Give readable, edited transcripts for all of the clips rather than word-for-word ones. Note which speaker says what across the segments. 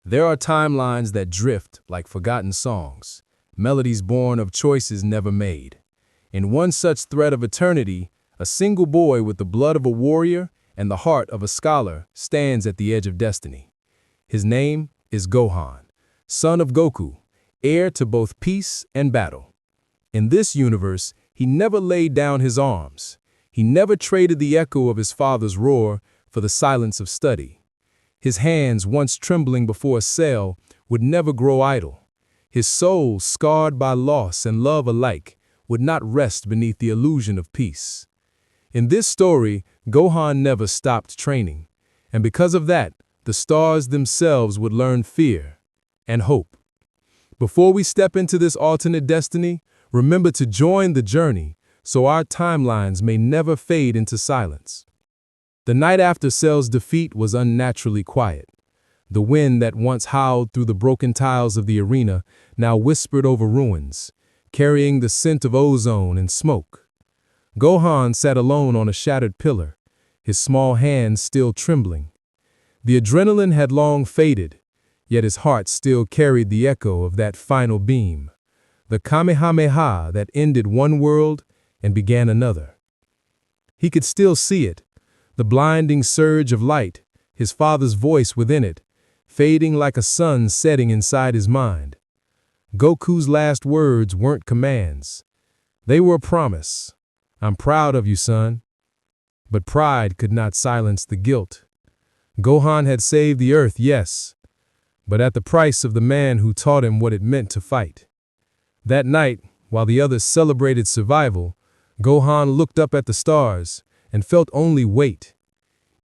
Speaker 1: There are timelines that drift like forgotten songs, melodies born of choices never made. In one such thread of eternity, a single boy with the blood of a warrior and the heart of a scholar stands at the edge of destiny. His name is Gohan, son of Goku, heir to both peace and battle. In this universe, he never laid down his arms. He never traded the echo of his father's roar for the silence of study. His hands, once trembling before a cell, would never grow idle. His soul, scarred by loss and love alike, would not rest beneath the illusion of peace. In this story, Gohan never stopped training, and because of that, the stars themselves would learn fear and hope. Before we step into this alternate destiny, remember to join the journey so our timelines may never fade into silence. The night after Cell's defeat was unnaturally quiet. The wind that once howled through the broken tiles of the arena now whispered over ruins, carrying the scent of ozone and smoke. Gohan sat alone on a shattered pillar, his small hands still trembling. The adrenaline had long faded, yet his heart still carried the echo of that final beam, the Kamehameha that ended one world and began another. He could still see it, the blinding surge of light, his father's voice within it, fading like a sun setting inside his mind. Goku's last words weren't commands. They were a promise. "I'm proud of you, son." But pride could not silence the guilt. Gohan had saved the Earth, yes, but at the price of the man who taught him what it meant to fight. That night, while the others celebrated survival, Gohan looked up at the stars and felt only weight.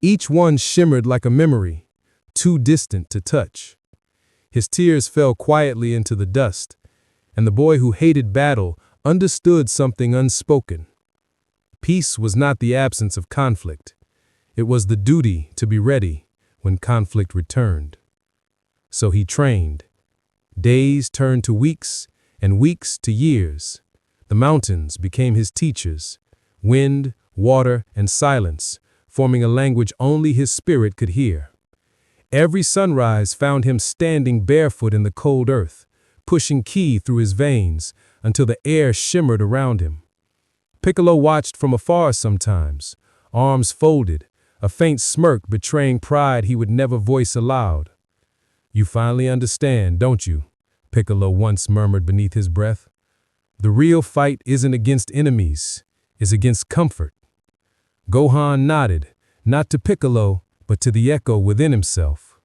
Speaker 1: Each one shimmered like a memory, too distant to touch. His tears fell quietly into the dust, and the boy who hated battle understood something unspoken. Peace was not the absence of conflict. It was the duty to be ready when conflict returned. So he trained. Days turned to weeks, and weeks to years. The mountains became his teachers, wind, water, and silence, forming a language only his spirit could hear. Every sunrise found him standing barefoot in the cold earth, pushing ki through his veins until the air shimmered around him. Piccolo watched from afar sometimes, arms folded, a faint smirk betraying pride he would never voice aloud. "You finally understand, don't you?" Piccolo once murmured beneath his breath. "The real fight isn't against enemies, it's against comfort." Gohan nodded, not to Piccolo, but to the echo within himself.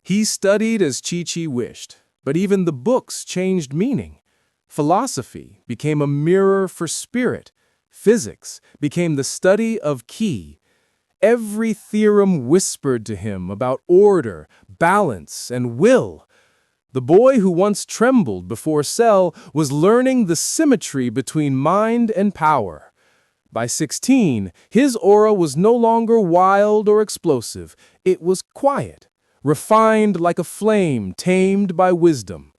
Speaker 1: He studied as Chi-Chi wished, but even the books changed meaning. Philosophy became a mirror for spirit. Physics became the study of ki. Every theorem whispered to him about order, balance, and will. The boy who once trembled before Cell was learning the symmetry between mind and power. By 16, his aura was no longer wild or explosive. It was quiet, refined like a flame tamed by wisdom.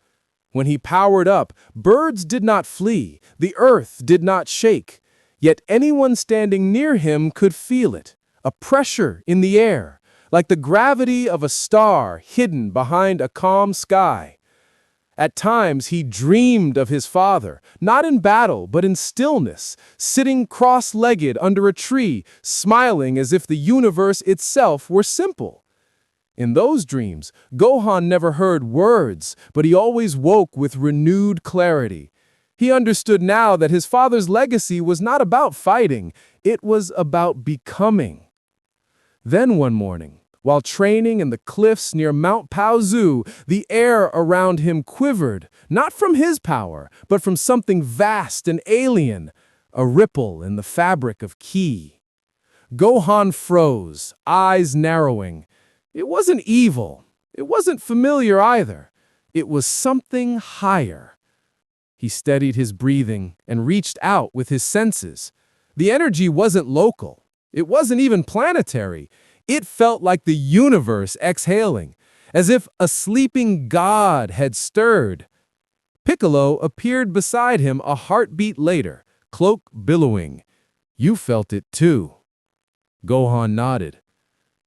Speaker 1: When he powered up, birds did not flee, the earth did not shake. Yet anyone standing near him could feel it, a pressure in the air, like the gravity of a star hidden behind a calm sky. At times he dreamed of his father, not in battle but in stillness, sitting cross-legged under a tree, smiling as if the universe itself were simple. In those dreams, Gohan never heard words, but he always woke with renewed clarity. He understood now that his father's legacy was not about fighting, it was about becoming. Then one morning, while training in the cliffs near Mount Paozu, the air around him quivered, not from his power, but from something vast and alien, a ripple in the fabric of ki. Gohan froze, eyes narrowing. It wasn't evil. It wasn't familiar either. It was something higher. He steadied his breathing and reached out with his senses. The energy wasn't local. It wasn't even planetary. It felt like the universe exhaling, as if a sleeping god had stirred. Piccolo appeared beside him a heartbeat later, cloak billowing. "You felt it too." Gohan nodded.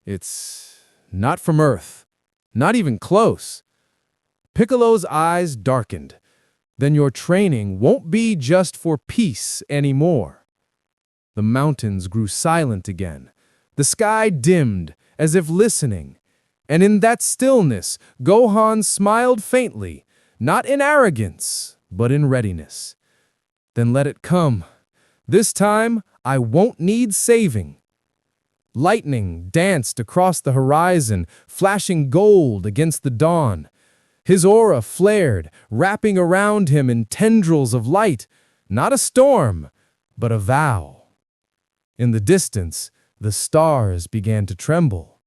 Speaker 1: "It's not from Earth. Not even close. Piccolo's eyes darkened. Then your training won't be just for peace anymore. The mountains grew silent again. The sky dimmed, as if listening. And in that stillness, Gohan smiled faintly, not in arrogance, but in readiness. Then let it come. This time, I won't need saving. Lightning danced across the horizon, flashing gold against the dawn. His aura flared, wrapping around him in tendrils of light, not a storm, but a vow. In the distance, the stars began to tremble.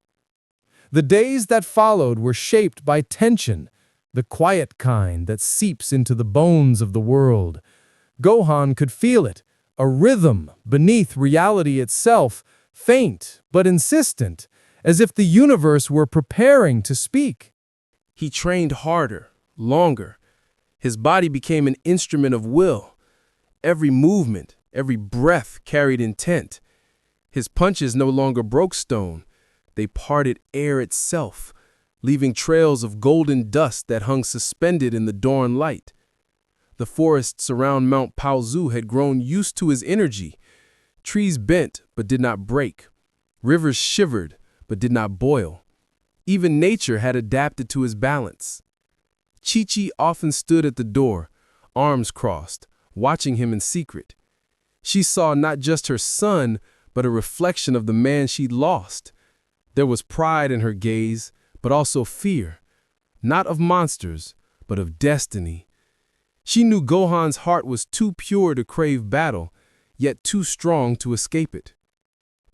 Speaker 1: The days that followed were shaped by tension, the quiet kind that seeps into the bones of the world. Gohan could feel it, a rhythm beneath reality itself, faint but insistent, as if the universe were preparing to speak. He trained harder, longer. His body became an instrument of will. Every movement, every breath carried intent. His punches no longer broke stone. They parted air itself, leaving trails of golden dust that hung suspended in the dawn light. The forests around Mount Paozu had grown used to his energy. Trees bent but did not break. Rivers shivered but did not boil. Even nature had adapted to his balance. Chi-Chi often stood at the door, arms crossed, watching him in secret. She saw not just her son, but a reflection of the man she'd lost. There was pride in her gaze, but also fear, not of monsters, but of destiny. She knew Gohan's heart was too pure to crave battle, yet too strong to escape it.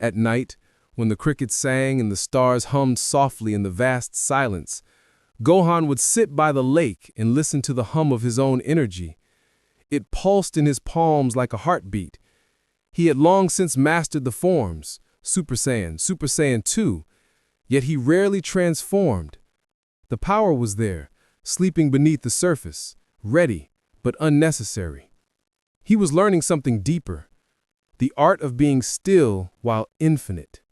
Speaker 1: At night, when the crickets sang and the stars hummed softly in the vast silence, Gohan would sit by the lake and listen to the hum of his own energy. It pulsed in his palms like a heartbeat. He had long since mastered the forms, Super Saiyan, Super Saiyan 2, yet he rarely transformed. The power was there, sleeping beneath the surface, ready, but unnecessary. He was learning something deeper, the art of being still while infinite.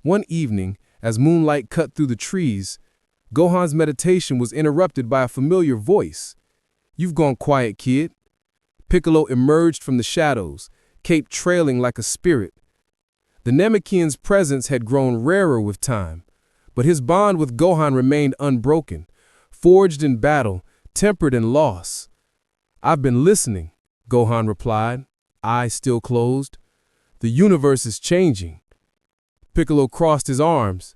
Speaker 1: One evening, as moonlight cut through the trees, Gohan's meditation was interrupted by a familiar voice. "You've gone quiet, kid." Piccolo emerged from the shadows, cape trailing like a spirit. The Namekian's presence had grown rarer with time, but his bond with Gohan remained unbroken, forged in battle, tempered in loss. "I've been listening," Gohan replied, eyes still closed. "The universe is changing." Piccolo crossed his arms.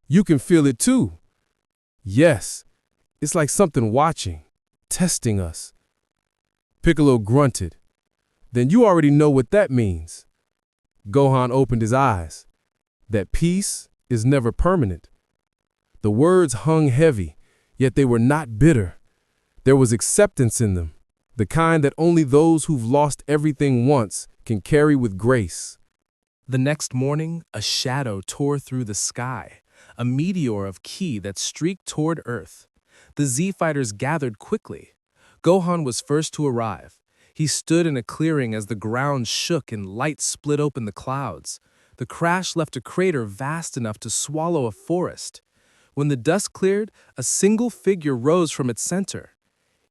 Speaker 1: "You can feel it too." "Yes, it's like something watching, testing us." Piccolo grunted. "Then you already know what that means." Gohan opened his eyes. "That peace is never permanent." The words hung heavy, yet they were not bitter. There was acceptance in them, the kind that only those who've lost everything once can carry with grace. The next morning, a shadow tore through the sky, a meteor of ki that streaked toward Earth. The Z-fighters gathered quickly. Gohan was first to arrive. He stood in a clearing as the ground shook and light split open the clouds. The crash left a crater vast enough to swallow a forest. When the dust cleared, a single figure rose from its center.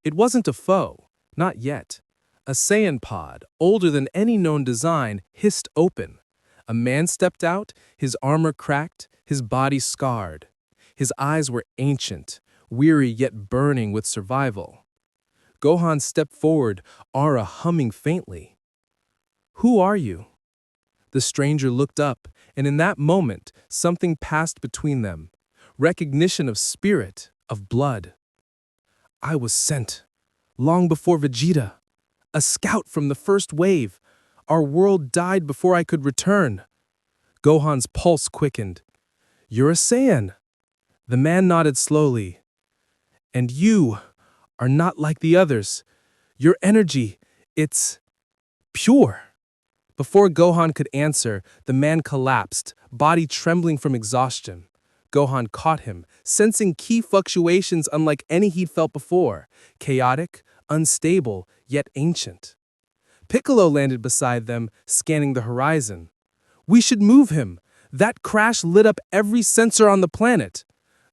Speaker 1: It wasn't a foe, not yet. A Saiyan pod, older than any known design, hissed open. A man stepped out, his armor cracked, his body scarred. His eyes were ancient, weary yet burning with survival. Gohan stepped forward, aura humming faintly. "Who are you?" The stranger looked up, and in that moment, something passed between them. Recognition of spirit, of blood. "I was sent, long before Vegeta. A scout from the first wave. Our world died before I could return." Gohan's pulse quickened. "You're a Saiyan." The man nodded slowly. "And you are not like the others. Your energy, it's pure." Before Gohan could answer, the man collapsed, body trembling from exhaustion. Gohan caught him, sensing ki fluctuations unlike any he'd felt before, chaotic, unstable, yet ancient. Piccolo landed beside them, scanning the horizon. "We should move him. That crash lit up every sensor on the planet."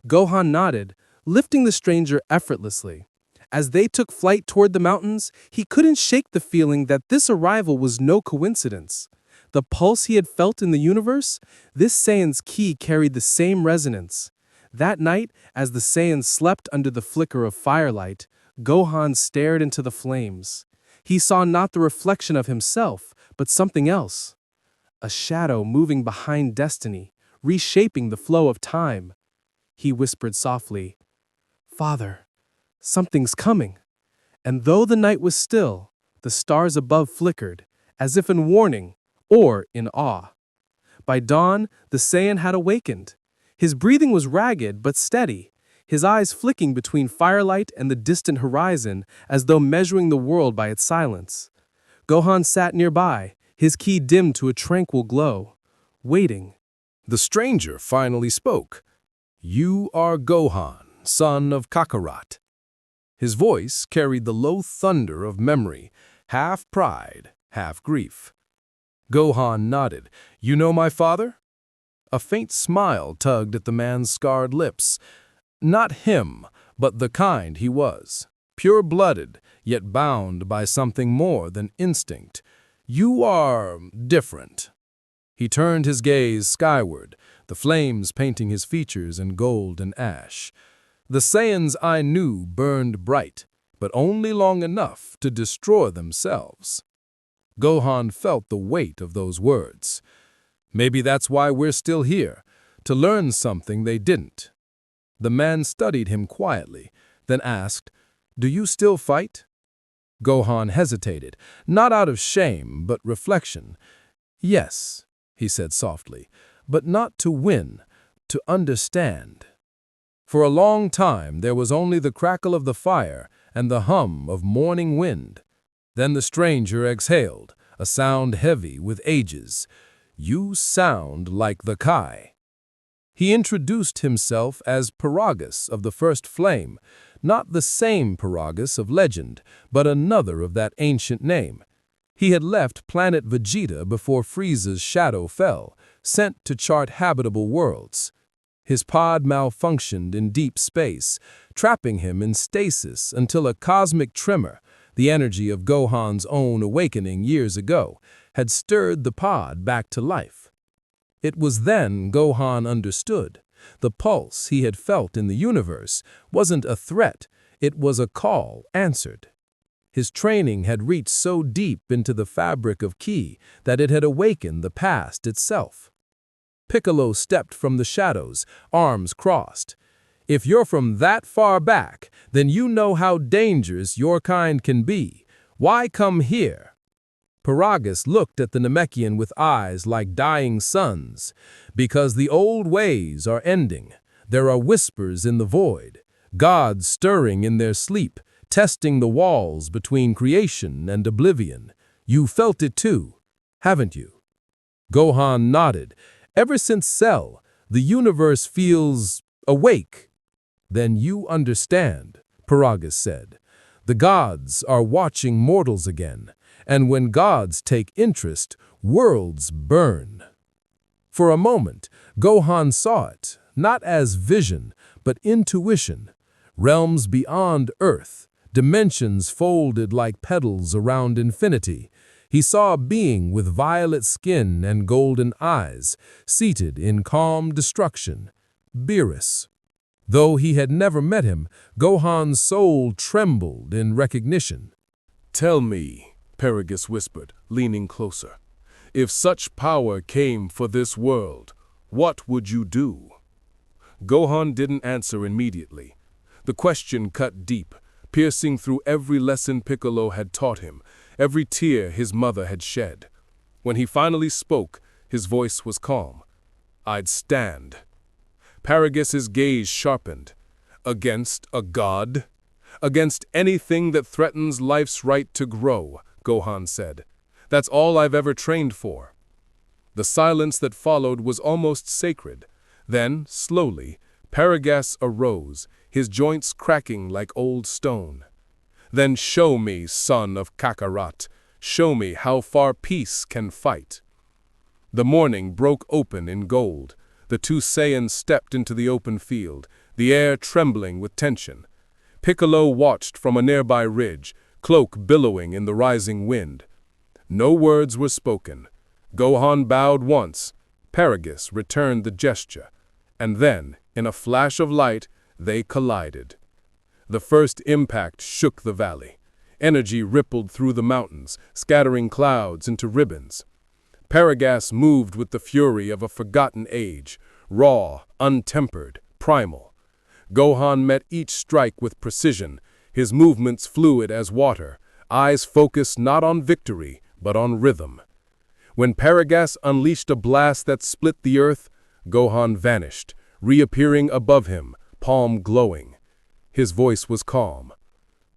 Speaker 2: Gohan nodded, lifting the stranger effortlessly. As they took flight toward the mountains, he couldn't shake the feeling that this arrival was no coincidence. The pulse he had felt in the universe, this Saiyan's ki carried the same resonance. That night, as the Saiyan slept under the flicker of firelight, Gohan stared into the flames. He saw not the reflection of himself, but something else. A shadow moving behind destiny, reshaping the flow of time. He whispered softly, "Father, something's coming." And though the night was still, the stars above flickered, as if in warning or in awe. By dawn, the Saiyan had awakened. His breathing was ragged but steady, his eyes flicking between firelight and the distant horizon as though measuring the world by its silence. Gohan sat nearby, his ki dimmed to a tranquil glow, waiting.
Speaker 1: The stranger finally spoke. "You are Gohan, son of Kakarot." His voice carried the low thunder of memory, half pride, half grief. Gohan nodded. "You know my father?" A faint smile tugged at the man's scarred lips. Not him, but the kind he was. Pure-blooded, yet bound by something more than instinct. "You are different." He turned his gaze skyward, the flames painting his features in gold and ash. "The Saiyans I knew burned bright, but only long enough to destroy themselves." Gohan felt the weight of those words. "Maybe that's why we're still here, to learn something they didn't." The man studied him quietly, then asked, "Do you still fight?" Gohan hesitated, not out of shame, but reflection. "Yes," he said softly, "but not to win, to understand." For a long time there was only the crackle of the fire and the hum of morning wind. Then the stranger exhaled, a sound heavy with ages. "You sound like the Kai." He introduced himself as Paragus of the First Flame, not the same Paragus of legend, but another of that ancient name. He had left planet Vegeta before Frieza's shadow fell, sent to chart habitable worlds. His pod malfunctioned in deep space, trapping him in stasis until a cosmic tremor, the energy of Gohan's own awakening years ago, had stirred the pod back to life. It was then Gohan understood. The pulse he had felt in the universe wasn't a threat, it was a call answered. His training had reached so deep into the fabric of ki that it had awakened the past itself. Piccolo stepped from the shadows, arms crossed. "If you're from that far back, then you know how dangerous your kind can be. Why come here?" Paragus looked at the Namekian with eyes like dying suns. "Because the old ways are ending. There are whispers in the void, gods stirring in their sleep, testing the walls between creation and oblivion. You felt it too, haven't you?" Gohan nodded. "Ever since Cell, the universe feels awake." "Then you understand," Paragus said. "The gods are watching mortals again, and when gods take interest, worlds burn." For a moment, Gohan saw it, not as vision, but intuition. Realms beyond Earth, dimensions folded like petals around infinity. He saw a being with violet skin and golden eyes, seated in calm destruction, Beerus. Though he had never met him, Gohan's soul trembled in recognition. "Tell me," Paragus whispered, leaning closer, "if such power came for this world, what would you do?" Gohan didn't answer immediately. The question cut deep, piercing through every lesson Piccolo had taught him, every tear his mother had shed. When he finally spoke, his voice was calm. "I'd stand." Paragus's gaze sharpened. "Against a god? Against anything that threatens life's right to grow," Gohan said. "That's all I've ever trained for." The silence that followed was almost sacred. Then, slowly, Paragus arose, his joints cracking like old stone. "Then show me, son of Kakarot. Show me how far peace can fight." The morning broke open in gold. The two Saiyans stepped into the open field, the air trembling with tension. Piccolo watched from a nearby ridge, cloak billowing in the rising wind. No words were spoken. Gohan bowed once. Paragus returned the gesture. And then, in a flash of light, they collided. The first impact shook the valley. Energy rippled through the mountains, scattering clouds into ribbons. Paragus moved with the fury of a forgotten age, raw, untempered, primal. Gohan met each strike with precision, his movements fluid as water, eyes focused not on victory, but on rhythm. When Paragus unleashed a blast that split the earth, Gohan vanished, reappearing above him, palm glowing. His voice was calm.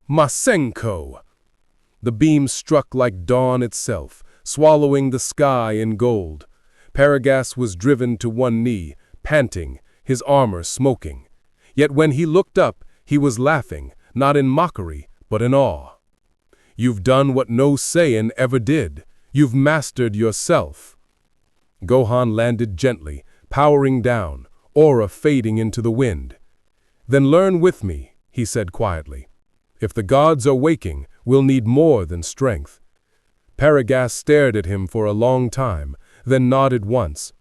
Speaker 1: Masenko! The beam struck like dawn itself, swallowing the sky in gold. Paragus was driven to one knee, panting, his armor smoking. Yet when he looked up, he was laughing, not in mockery, but in awe. You've done what no Saiyan ever did. You've mastered yourself. Gohan landed gently, powering down, aura fading into the wind. Then learn with me, he said quietly. If the gods are waking, we'll need more than strength. Paragus stared at him for a long time, then nodded once.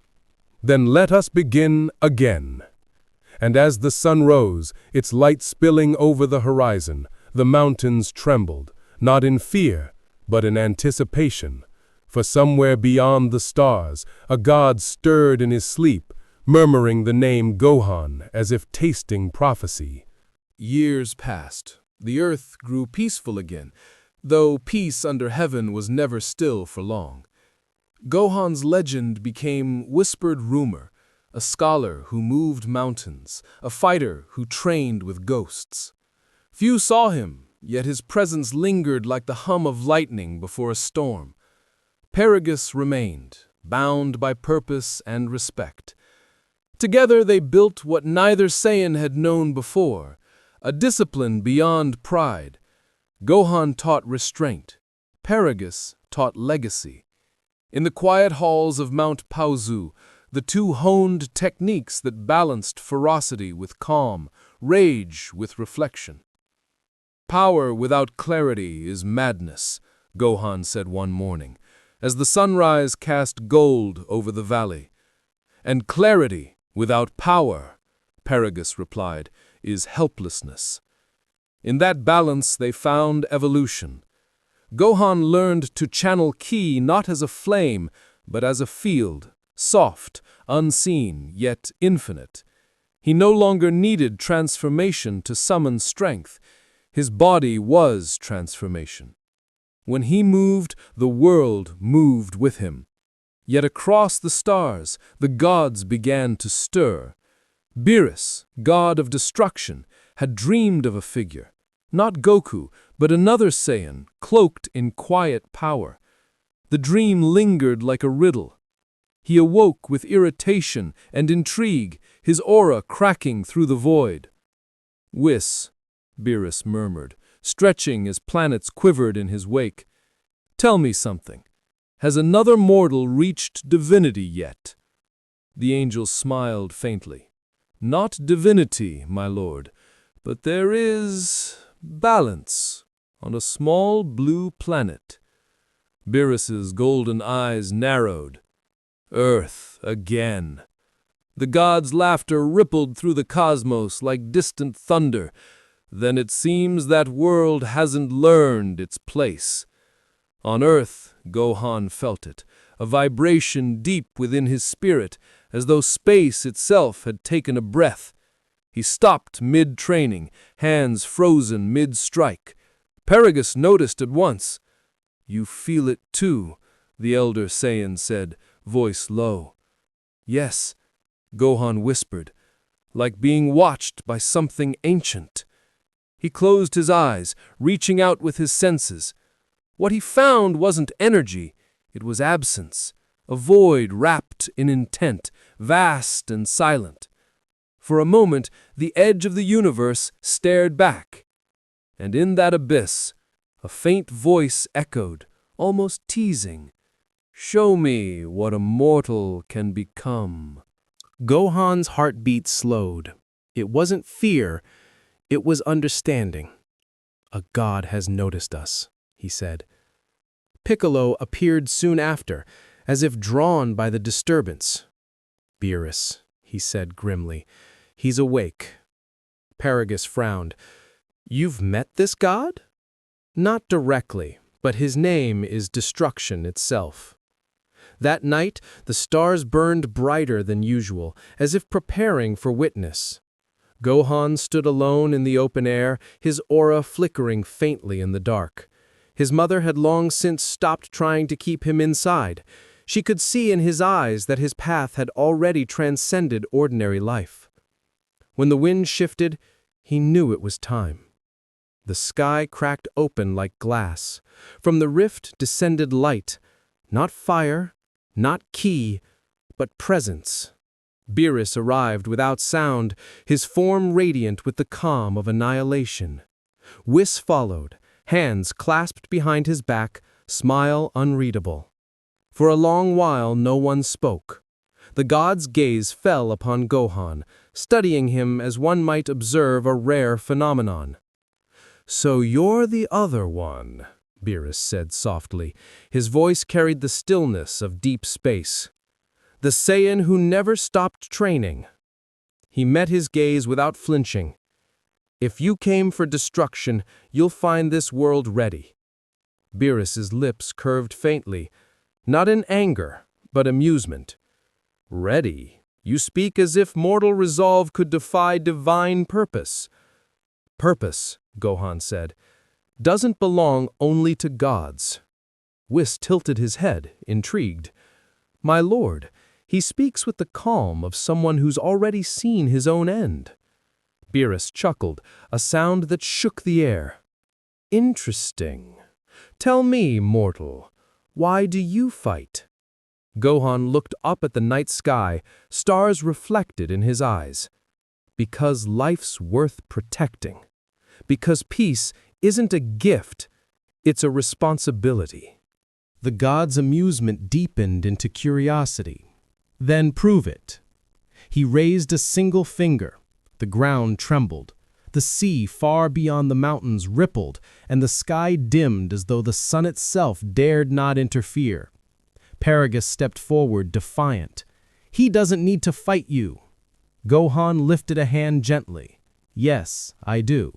Speaker 1: Then let us begin again. And as the sun rose, its light spilling over the horizon, the mountains trembled, not in fear, but in anticipation. For somewhere beyond the stars, a god stirred in his sleep, murmuring the name Gohan as if tasting prophecy.
Speaker 2: Years passed. The earth grew peaceful again, though peace under heaven was never still for long. Gohan's legend became whispered rumor, a scholar who moved mountains, a fighter who trained with ghosts. Few saw him, yet his presence lingered like the hum of lightning before a storm. Paragus remained, bound by purpose and respect. Together they built what neither Saiyan had known before, a discipline beyond pride. Gohan taught restraint. Paragus taught legacy. In the quiet halls of Mount Paozu, the two honed techniques that balanced ferocity with calm, rage with reflection. Power without clarity is madness, Gohan said one morning, as the sunrise cast gold over the valley. And clarity without power, Paragus replied, is helplessness. In that balance they found evolution. Gohan learned to channel ki not as a flame, but as a field, soft, unseen, yet infinite. He no longer needed transformation to summon strength. His body was transformation. When he moved, the world moved with him. Yet across the stars, the gods began to stir. Beerus, god of destruction, had dreamed of a figure, not Goku, but another Saiyan, cloaked in quiet power. The dream lingered like a riddle. He awoke with irritation and intrigue, his aura cracking through the void. Whis, Beerus murmured, stretching as planets quivered in his wake. Tell me something. Has another mortal reached divinity yet? The angel smiled faintly. Not divinity, my lord, but there is balance on a small blue planet. Beerus's golden eyes narrowed. Earth again. The god's laughter rippled through the cosmos like distant thunder. Then it seems that world hasn't learned its place. On Earth, Gohan felt it, a vibration deep within his spirit, as though space itself had taken a breath. He stopped mid-training, hands frozen mid-strike. Paragus noticed at once. You feel it too, the elder Saiyan said, voice low. Yes, Gohan whispered, like being watched by something ancient. He closed his eyes, reaching out with his senses. What he found wasn't energy, it was absence, a void wrapped in intent, vast and silent. For a moment, the edge of the universe stared back. And in that abyss, a faint voice echoed, almost teasing, "Show me what a mortal can become." Gohan's heartbeat slowed. It wasn't fear, it was understanding. "A god has noticed us," he said. Piccolo appeared soon after, as if drawn by the disturbance. "Beerus," he said grimly. "He's awake." Paragus frowned. "You've met this god?" "Not directly, but his name is destruction itself." That night, the stars burned brighter than usual, as if preparing for witness. Gohan stood alone in the open air, his aura flickering faintly in the dark. His mother had long since stopped trying to keep him inside. She could see in his eyes that his path had already transcended ordinary life. When the wind shifted, he knew it was time. The sky cracked open like glass. From the rift descended light, not fire, not ki, but presence. Beerus arrived without sound, his form radiant with the calm of annihilation. Whis followed, hands clasped behind his back, smile unreadable. For a long while no one spoke. The god's gaze fell upon Gohan, studying him as one might observe a rare phenomenon. "So you're the other one," Beerus said softly. His voice carried the stillness of deep space. "The Saiyan who never stopped training." He met his gaze without flinching. "If you came for destruction, you'll find this world ready." Beerus's lips curved faintly, not in anger, but amusement. "Ready? You speak as if mortal resolve could defy divine purpose." "Purpose," Gohan said, "doesn't belong only to gods." Whis tilted his head, intrigued. "My lord, he speaks with the calm of someone who's already seen his own end." Beerus chuckled, a sound that shook the air. "Interesting. Tell me, mortal, why do you fight?" Gohan looked up at the night sky, stars reflected in his eyes. "Because life's worth protecting. Because peace isn't a gift, it's a responsibility." The god's amusement deepened into curiosity. "Then prove it." He raised a single finger. The ground trembled. The sea far beyond the mountains rippled, and the sky dimmed as though the sun itself dared not interfere. Paragus stepped forward, defiant. "He doesn't need to fight you." Gohan lifted a hand gently. "Yes, I do."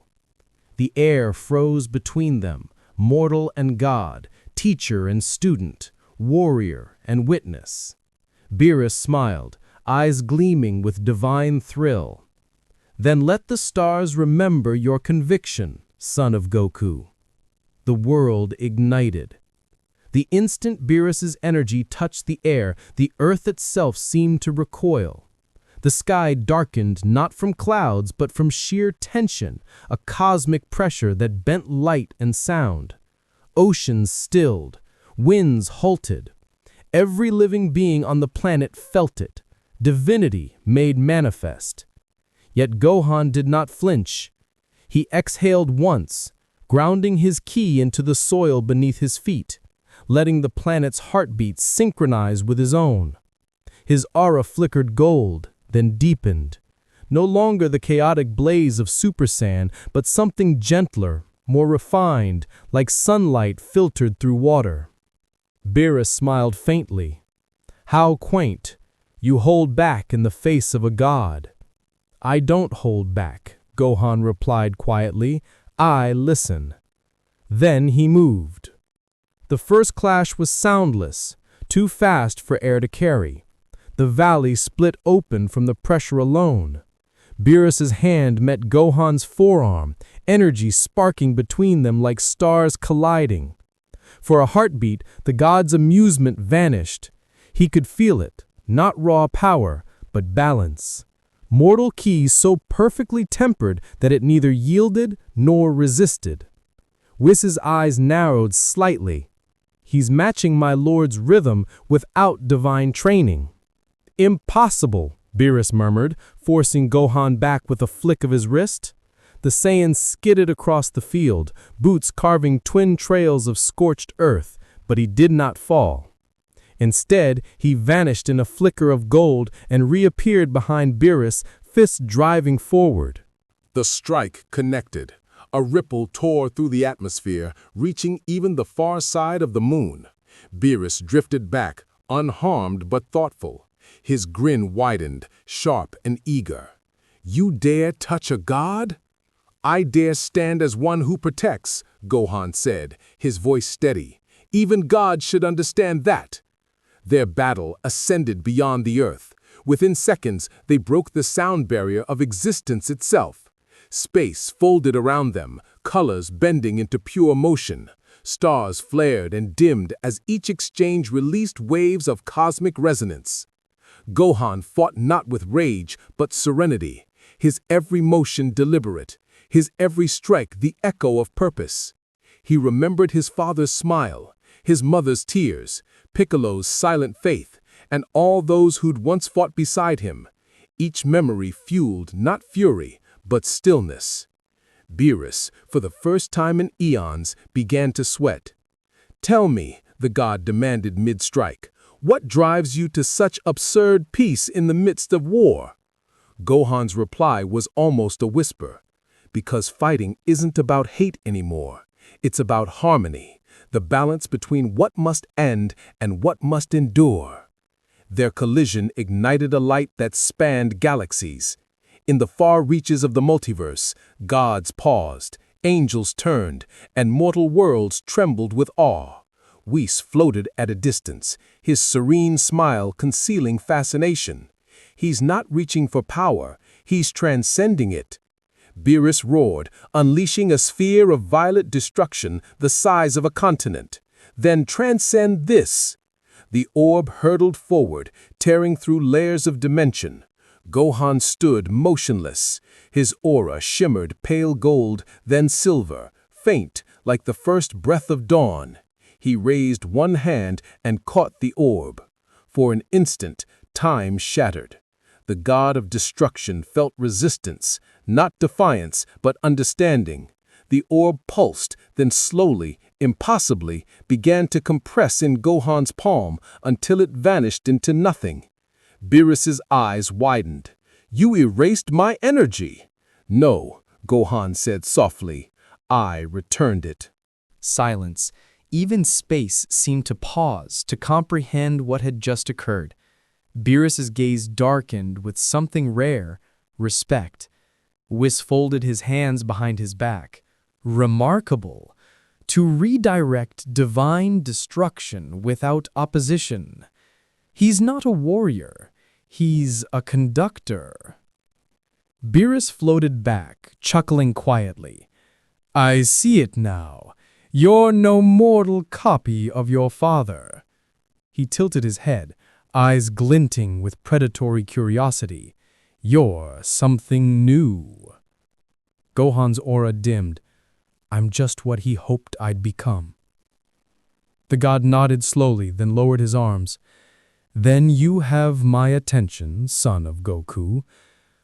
Speaker 2: The air froze between them, mortal and god, teacher and student, warrior and witness. Beerus smiled, eyes gleaming with divine thrill. "Then let the stars remember your conviction, son of Goku." The world ignited. The instant Beerus's energy touched the air, the earth itself seemed to recoil. The sky darkened not from clouds but from sheer tension, a cosmic pressure that bent light and sound. Oceans stilled, winds halted. Every living being on the planet felt it, divinity made manifest. Yet Gohan did not flinch. He exhaled once, grounding his ki into the soil beneath his feet, letting the planet's heartbeat synchronize with his own. His aura flickered gold, then deepened. No longer the chaotic blaze of Super Saiyan, but something gentler, more refined, like sunlight filtered through water. Beerus smiled faintly. "How quaint. You hold back in the face of a god." "I don't hold back," Gohan replied quietly. "I listen." Then he moved. The first clash was soundless, too fast for air to carry. The valley split open from the pressure alone. Beerus's hand met Gohan's forearm, energy sparking between them like stars colliding. For a heartbeat, the god's amusement vanished. He could feel it, not raw power, but balance. Mortal ki so perfectly tempered that it neither yielded nor resisted. Whis's eyes narrowed slightly. "He's matching my lord's rhythm without divine training." "Impossible," Beerus murmured, forcing Gohan back with a flick of his wrist. The Saiyan skidded across the field, boots carving twin trails of scorched earth, but he did not fall. Instead, he vanished in a flicker of gold and reappeared behind Beerus, fist driving forward.
Speaker 1: The strike connected. A ripple tore through the atmosphere, reaching even the far side of the moon. Beerus drifted back, unharmed but thoughtful. His grin widened, sharp and eager. "You dare touch a god?" "I dare stand as one who protects," Gohan said, his voice steady. "Even gods should understand that." Their battle ascended beyond the earth. Within seconds, they broke the sound barrier of existence itself. Space folded around them, colors bending into pure motion. Stars flared and dimmed as each exchange released waves of cosmic resonance. Gohan fought not with rage, but serenity, his every motion deliberate, his every strike the echo of purpose. He remembered his father's smile, his mother's tears, Piccolo's silent faith, and all those who'd once fought beside him. Each memory fueled not fury, but stillness. Beerus, for the first time in eons, began to sweat. "Tell me," the god demanded mid-strike, "what drives you to such absurd peace in the midst of war?" Gohan's reply was almost a whisper. "Because fighting isn't about hate anymore. It's about harmony, the balance between what must end and what must endure." Their collision ignited a light that spanned galaxies. In the far reaches of the multiverse, gods paused, angels turned, and mortal worlds trembled with awe. Whis floated at a distance, his serene smile concealing fascination. He's not reaching for power, he's transcending it. Beerus roared, unleashing a sphere of violet destruction the size of a continent. "Then transcend this!" The orb hurtled forward, tearing through layers of dimension. Gohan stood motionless. His aura shimmered pale gold, then silver, faint like the first breath of dawn. He raised one hand and caught the orb. For an instant, time shattered. The god of destruction felt resistance, not defiance, but understanding. The orb pulsed, then slowly, impossibly, began to compress in Gohan's palm until it vanished into nothing. Beerus's eyes widened. "You erased my energy." "No," Gohan said softly. "I returned it."
Speaker 3: Silence. Even space seemed to pause to comprehend what had just occurred. Beerus's gaze darkened with something rare, respect. Whis folded his hands behind his back. Remarkable. To redirect divine destruction without opposition. He's not a warrior. He's a conductor. Beerus floated back, chuckling quietly. "I see it now. You're no mortal copy of your father." He tilted his head, eyes glinting with predatory curiosity. "You're something new." Gohan's aura dimmed. "I'm just what he hoped I'd become." The god nodded slowly, then lowered his arms. "Then you have my attention, son of Goku.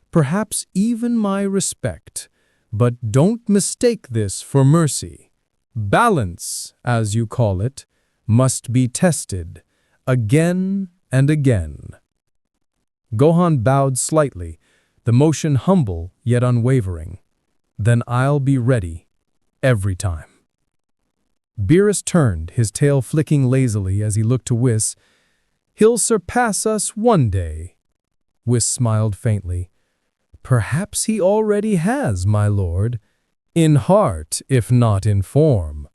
Speaker 3: Perhaps even my respect. But don't mistake this for mercy. Balance, as you call it, must be tested, again and again." Gohan bowed slightly, the motion humble yet unwavering. "Then I'll be ready, every time." Beerus turned, his tail flicking lazily as he looked to Whis. "He'll surpass us one day." Whis smiled faintly. "Perhaps he already has, my lord. In heart, if not in form."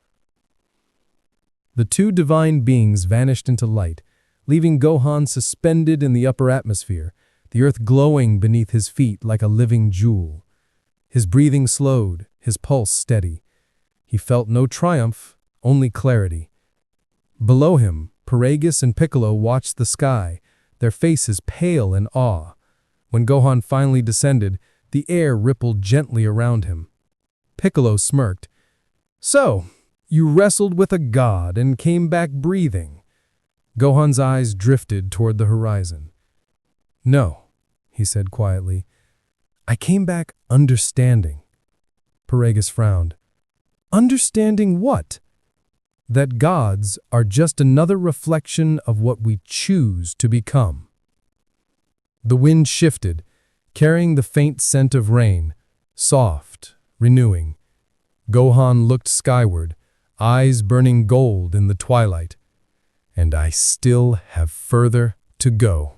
Speaker 3: The two divine beings vanished into light, leaving Gohan suspended in the upper atmosphere, the earth glowing beneath his feet like a living jewel. His breathing slowed, his pulse steady. He felt no triumph, only clarity. Below him, Paragus and Piccolo watched the sky, their faces pale in awe. When Gohan finally descended, the air rippled gently around him. Piccolo smirked. "So, you wrestled with a god and came back breathing." Gohan's eyes drifted toward the horizon. "No," he said quietly. "I came back understanding." Paragus frowned. "Understanding what?" "That gods are just another reflection of what we choose to become." The wind shifted,
Speaker 1: carrying the faint scent of rain, soft, renewing. Gohan looked skyward, eyes burning gold in the twilight. And I still have further to go.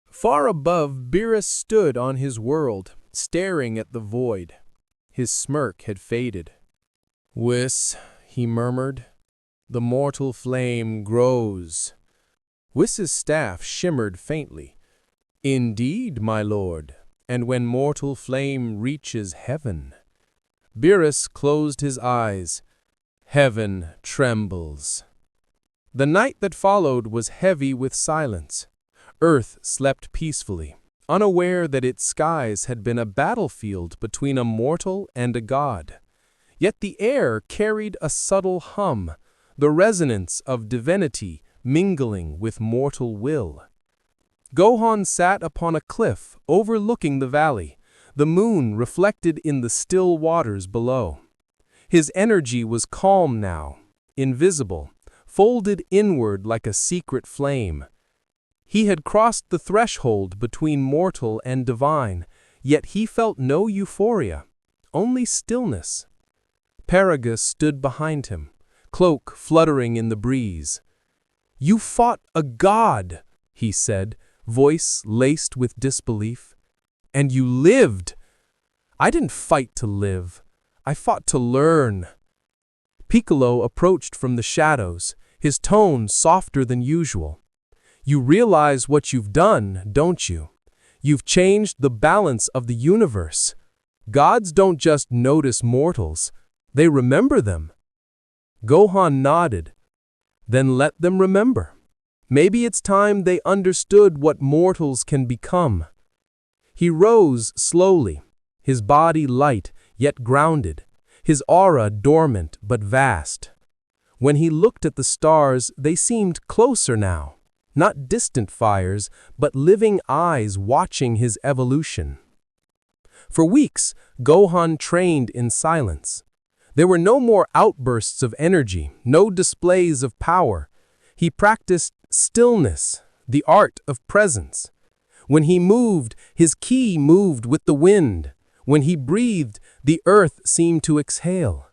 Speaker 2: Far above, Beerus stood on his world, staring at the void. His smirk had faded. "Whis," he murmured, "the mortal flame grows." Whis's staff shimmered faintly. "Indeed, my lord, and when mortal flame reaches heaven." Beerus closed his eyes. "Heaven trembles." The night that followed was heavy with silence. Earth slept peacefully, unaware that its skies had been a battlefield between a mortal and a god. Yet the air carried a subtle hum, the resonance of divinity mingling with mortal will. Gohan sat upon a cliff overlooking the valley, the moon reflected in the still waters below. His energy was calm now, invisible, folded inward like a secret flame. He had crossed the threshold between mortal and divine, yet he felt no euphoria, only stillness. Paragus stood behind him, cloak fluttering in the breeze. "You fought a god," he said, voice laced with disbelief. "And you lived." "I didn't fight to live. I fought to learn." Piccolo approached from the shadows, his tone softer than usual. "You realize what you've done, don't you? You've changed the balance of the universe. Gods don't just notice mortals, they remember them." Gohan nodded. "Then let them remember. Maybe it's time they understood what mortals can become." He rose slowly, his body light yet grounded, his aura dormant but vast. When he looked at the stars, they seemed closer now, not distant fires, but living eyes watching his evolution. For weeks, Gohan trained in silence. There were no more outbursts of energy, no displays of power. He practiced stillness, the art of presence. When he moved, his ki moved with the wind. When he breathed, the earth seemed to exhale.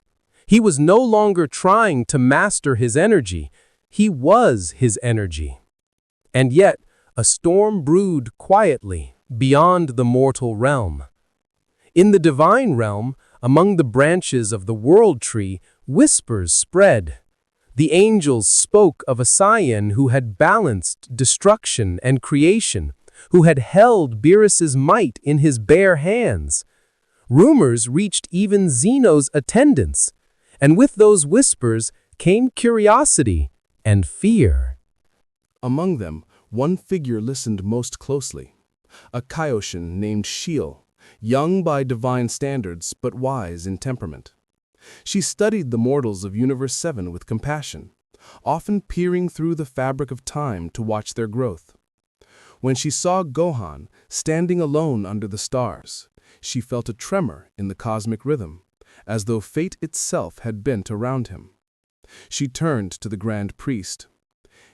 Speaker 2: He was no longer trying to master his energy. He was his energy. And yet, a storm brewed quietly beyond the mortal realm. In the divine realm, among the branches of the world tree, whispers spread. The angels spoke of a Saiyan who had balanced destruction and creation, who had held Beerus's might in his bare hands. Rumors reached even Zeno's attendants, and with those whispers came curiosity and fear. Among them, one figure listened most closely, a Kaioshin named Shiel, young by divine standards but wise in temperament. She studied the mortals of Universe 7 with compassion, often peering through the fabric of time to watch their growth. When she saw Gohan standing alone under the stars, she felt a tremor in the cosmic rhythm, as though fate itself had bent around him. She turned to the Grand Priest.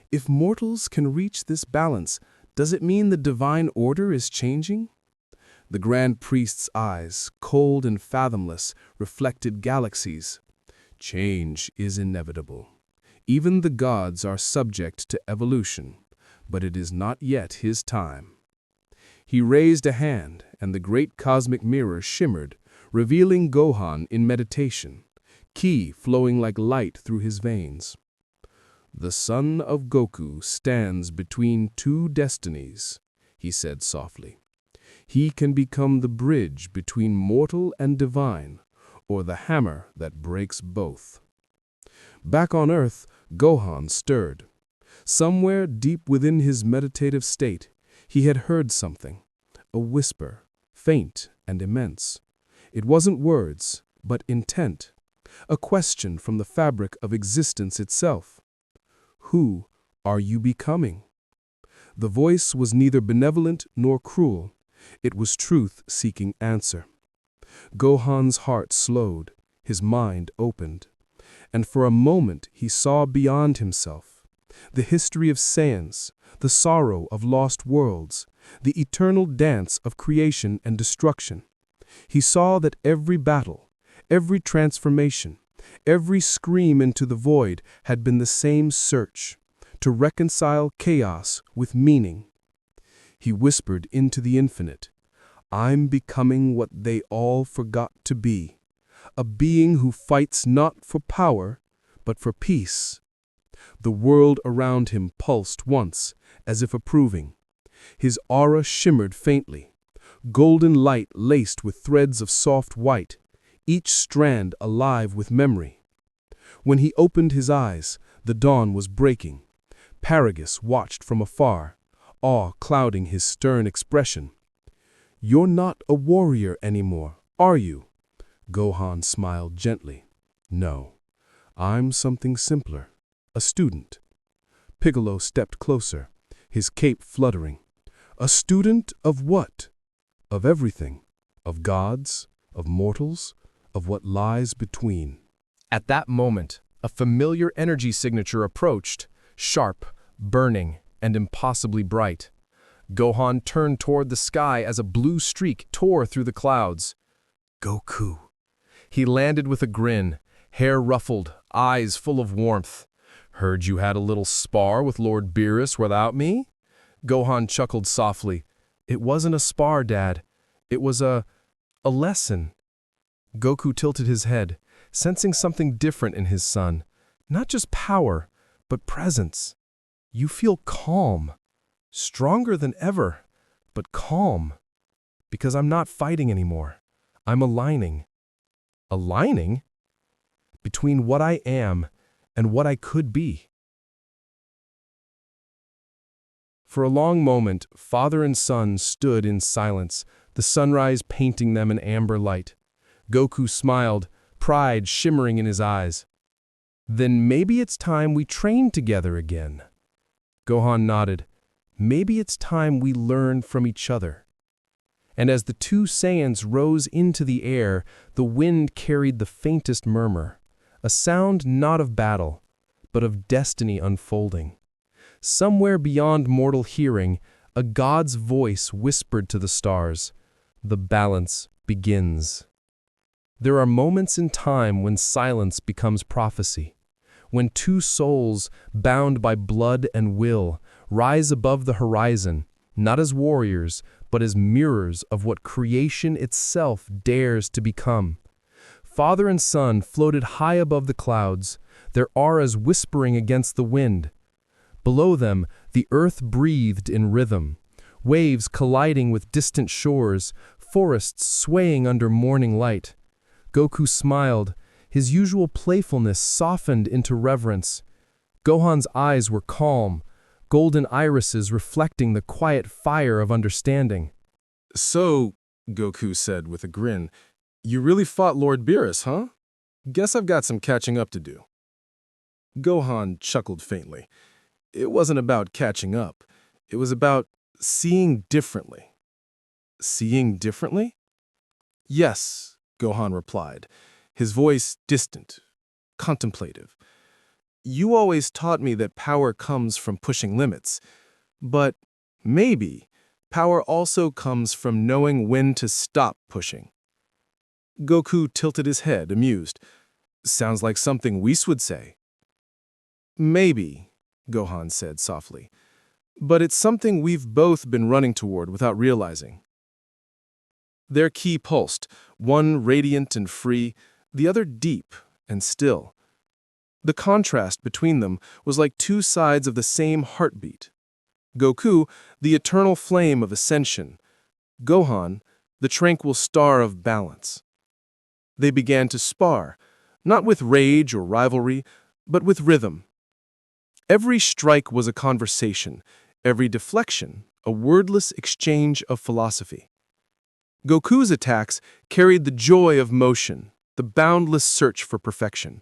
Speaker 2: "If mortals can reach this balance, does it mean the divine order is changing?" The Grand Priest's eyes, cold and fathomless, reflected galaxies. "Change is inevitable. Even the gods are subject to evolution, but it is not yet his time." He raised a hand, and the great cosmic mirror shimmered, revealing Gohan in meditation, ki flowing like light through his veins. "The son of Goku stands between two destinies," he said softly. "He can become the bridge between mortal and divine, or the hammer that breaks both." Back on Earth, Gohan stirred. Somewhere deep within his meditative state, he had heard something, a whisper, faint and immense. It wasn't words, but intent, a question from the fabric of existence itself. "Who are you becoming?" The voice was neither benevolent nor cruel. It was truth seeking answer. Gohan's heart slowed, his mind opened, and for a moment he saw beyond himself. The history of Saiyans, the sorrow of lost worlds, the eternal dance of creation and destruction. He saw that every battle, every transformation, every scream into the void had been the same search, to reconcile chaos with meaning. He whispered into the infinite, "I'm becoming what they all forgot to be, a being who fights not for power, but for peace." The world around him pulsed once, as if approving. His aura shimmered faintly, golden light laced with threads of soft white, each strand alive with memory. When he opened his eyes, the dawn was breaking. Paragus watched from afar, awe clouding his stern expression. "You're not a warrior anymore, are you?" Gohan smiled gently. "No, I'm something simpler, a student." Piccolo stepped closer, his cape fluttering. "A student of what?" "Of everything. Of gods, of mortals, of what lies between."
Speaker 1: At that moment, a familiar energy signature approached, sharp, burning, and impossibly bright. Gohan turned toward the sky as a blue streak tore through the clouds. Goku. He landed with a grin, hair ruffled, eyes full of warmth. "Heard you had a little spar with Lord Beerus without me?" Gohan chuckled softly. "It wasn't a spar, Dad. It was a lesson." Goku tilted his head, sensing something different in his son. Not just power, but presence. "You feel calm. Stronger than ever, but calm. Because I'm not fighting anymore. I'm aligning." Aligning? Between what I am and what I could be. For a long moment, father and son stood in silence, the sunrise painting them in amber light. Goku smiled, pride shimmering in his eyes. "Then maybe it's time we train together again." Gohan nodded. "Maybe it's time we learn from each other." And as the two Saiyans rose into the air, the wind carried the faintest murmur, a sound not of battle, but of destiny unfolding. Somewhere beyond mortal hearing, a god's voice whispered to the stars, "The balance begins." There are moments in time when silence becomes prophecy, when two souls, bound by blood and will, rise above the horizon, not as warriors, but as mirrors of what creation itself dares to become. Father and son floated high above the clouds, their auras whispering against the wind. Below them, the earth breathed in rhythm, waves colliding with distant shores, forests swaying under morning light. Goku smiled, his usual playfulness softened into reverence. Gohan's eyes were calm, golden irises reflecting the quiet fire of understanding. "So," Goku said with a grin, "you really fought Lord Beerus, huh? Guess I've got some catching up to do." Gohan chuckled faintly. It wasn't about catching up. It was about seeing differently. "Seeing differently?" "Yes," Gohan replied, his voice distant, contemplative. "You always taught me that power comes from pushing limits, but maybe power also comes from knowing when to stop pushing." Goku tilted his head, amused. "Sounds like something Whis would say." "Maybe," Gohan said softly, "but it's something we've both been running toward without realizing." Their ki pulsed, one radiant and free, the other deep and still. The contrast between them was like two sides of the same heartbeat. Goku, the eternal flame of ascension. Gohan, the tranquil star of balance. They began to spar, not with rage or rivalry, but with rhythm. Every strike was a conversation, every deflection a wordless exchange of philosophy. Goku's attacks carried the joy of motion, the boundless search for perfection.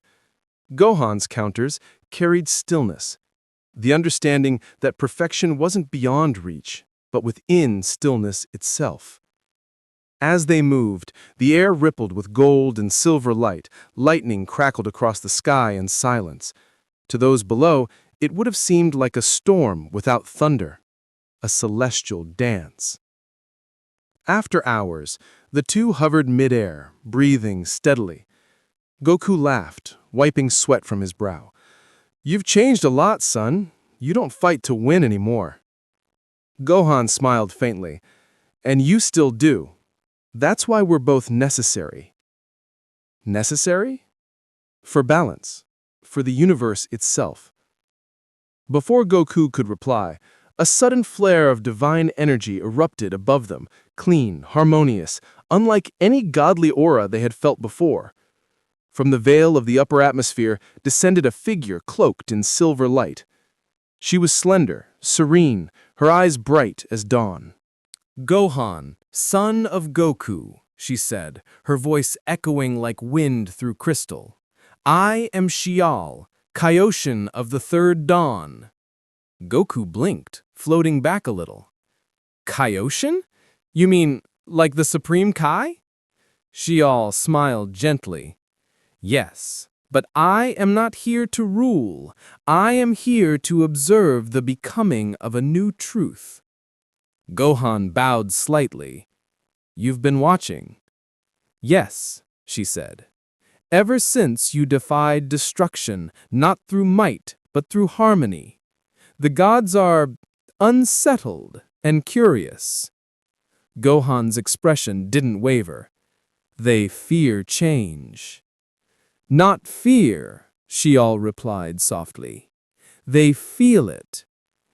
Speaker 1: Gohan's counters carried stillness, the understanding that perfection wasn't beyond reach, but within stillness itself. As they moved, the air rippled with gold and silver light, lightning crackled across the sky in silence. To those below, it would have seemed like a storm without thunder,
Speaker 2: a celestial dance. After hours, the two hovered midair, breathing steadily. Goku laughed, wiping sweat from his brow. "You've changed a lot, son. You don't fight to win anymore." Gohan smiled faintly. "And you still do. That's why we're both necessary." Necessary? For balance. For the universe itself. Before Goku could reply, a sudden flare of divine energy erupted above them, clean, harmonious, unlike any godly aura they had felt before. From the veil of the upper atmosphere descended a figure cloaked in silver light. She was slender, serene, her eyes bright as dawn.
Speaker 3: "Gohan, son of Goku," she said, her voice echoing like wind through crystal. "I am Xiao, Kaioshin of the third dawn." Goku blinked, floating back a little. "Kaioshin? You mean like the Supreme Kai?" Xiao smiled gently. "Yes, but I am not here to rule. I am here to observe the becoming of a new truth." Gohan bowed slightly. "You've been watching." "Yes," she said. "Ever since you defied destruction, not through might, but through harmony. The gods are unsettled and curious." Gohan's expression didn't waver. "They fear change." "Not fear," Xiao replied softly. "They feel it.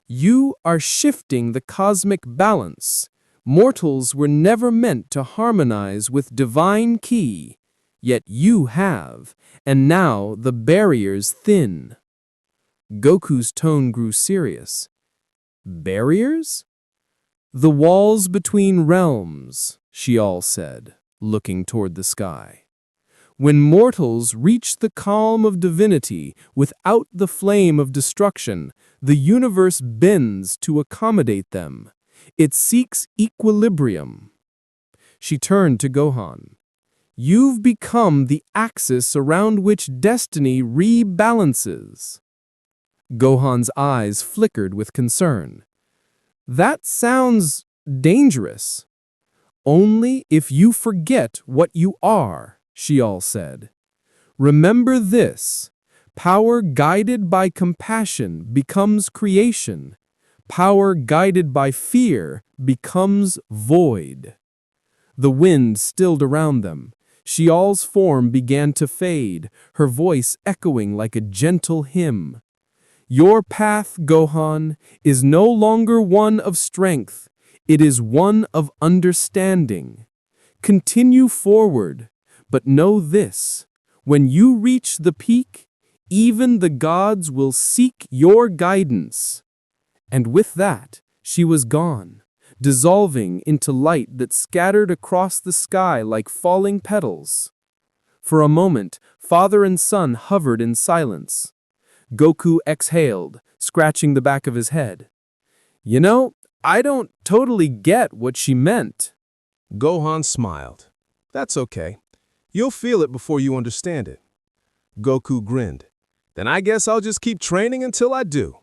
Speaker 3: You are shifting the cosmic balance. Mortals were never meant to harmonize with divine ki, yet you have, and now the barriers thin." Goku's tone grew serious. "Barriers?" "The walls between realms," Xiao said, looking toward the sky. "When mortals reach the calm of divinity without the flame of destruction, the universe bends to accommodate them. It seeks equilibrium." She turned to Gohan. "You've become the axis around which destiny rebalances." Gohan's eyes flickered with concern. "That sounds dangerous." "Only if you forget what you are," Xiao said. "Remember this. Power guided by compassion becomes creation. Power guided by fear becomes void." The wind stilled around them. Xiao's form began to fade, her voice echoing like a gentle hymn. "Your path, Gohan, is no longer one of strength. It is one of understanding. Continue forward, but know this. When you reach the peak, even the gods will seek your guidance." And with that, she was gone, dissolving into light that scattered across the sky like falling petals. For a moment, father and son hovered in silence. Goku exhaled, scratching the back of his head. "You know, I don't totally get what she meant."
Speaker 1: Gohan smiled. "That's okay. You'll feel it before you understand it." Goku grinned. "Then I guess I'll just keep training until I do."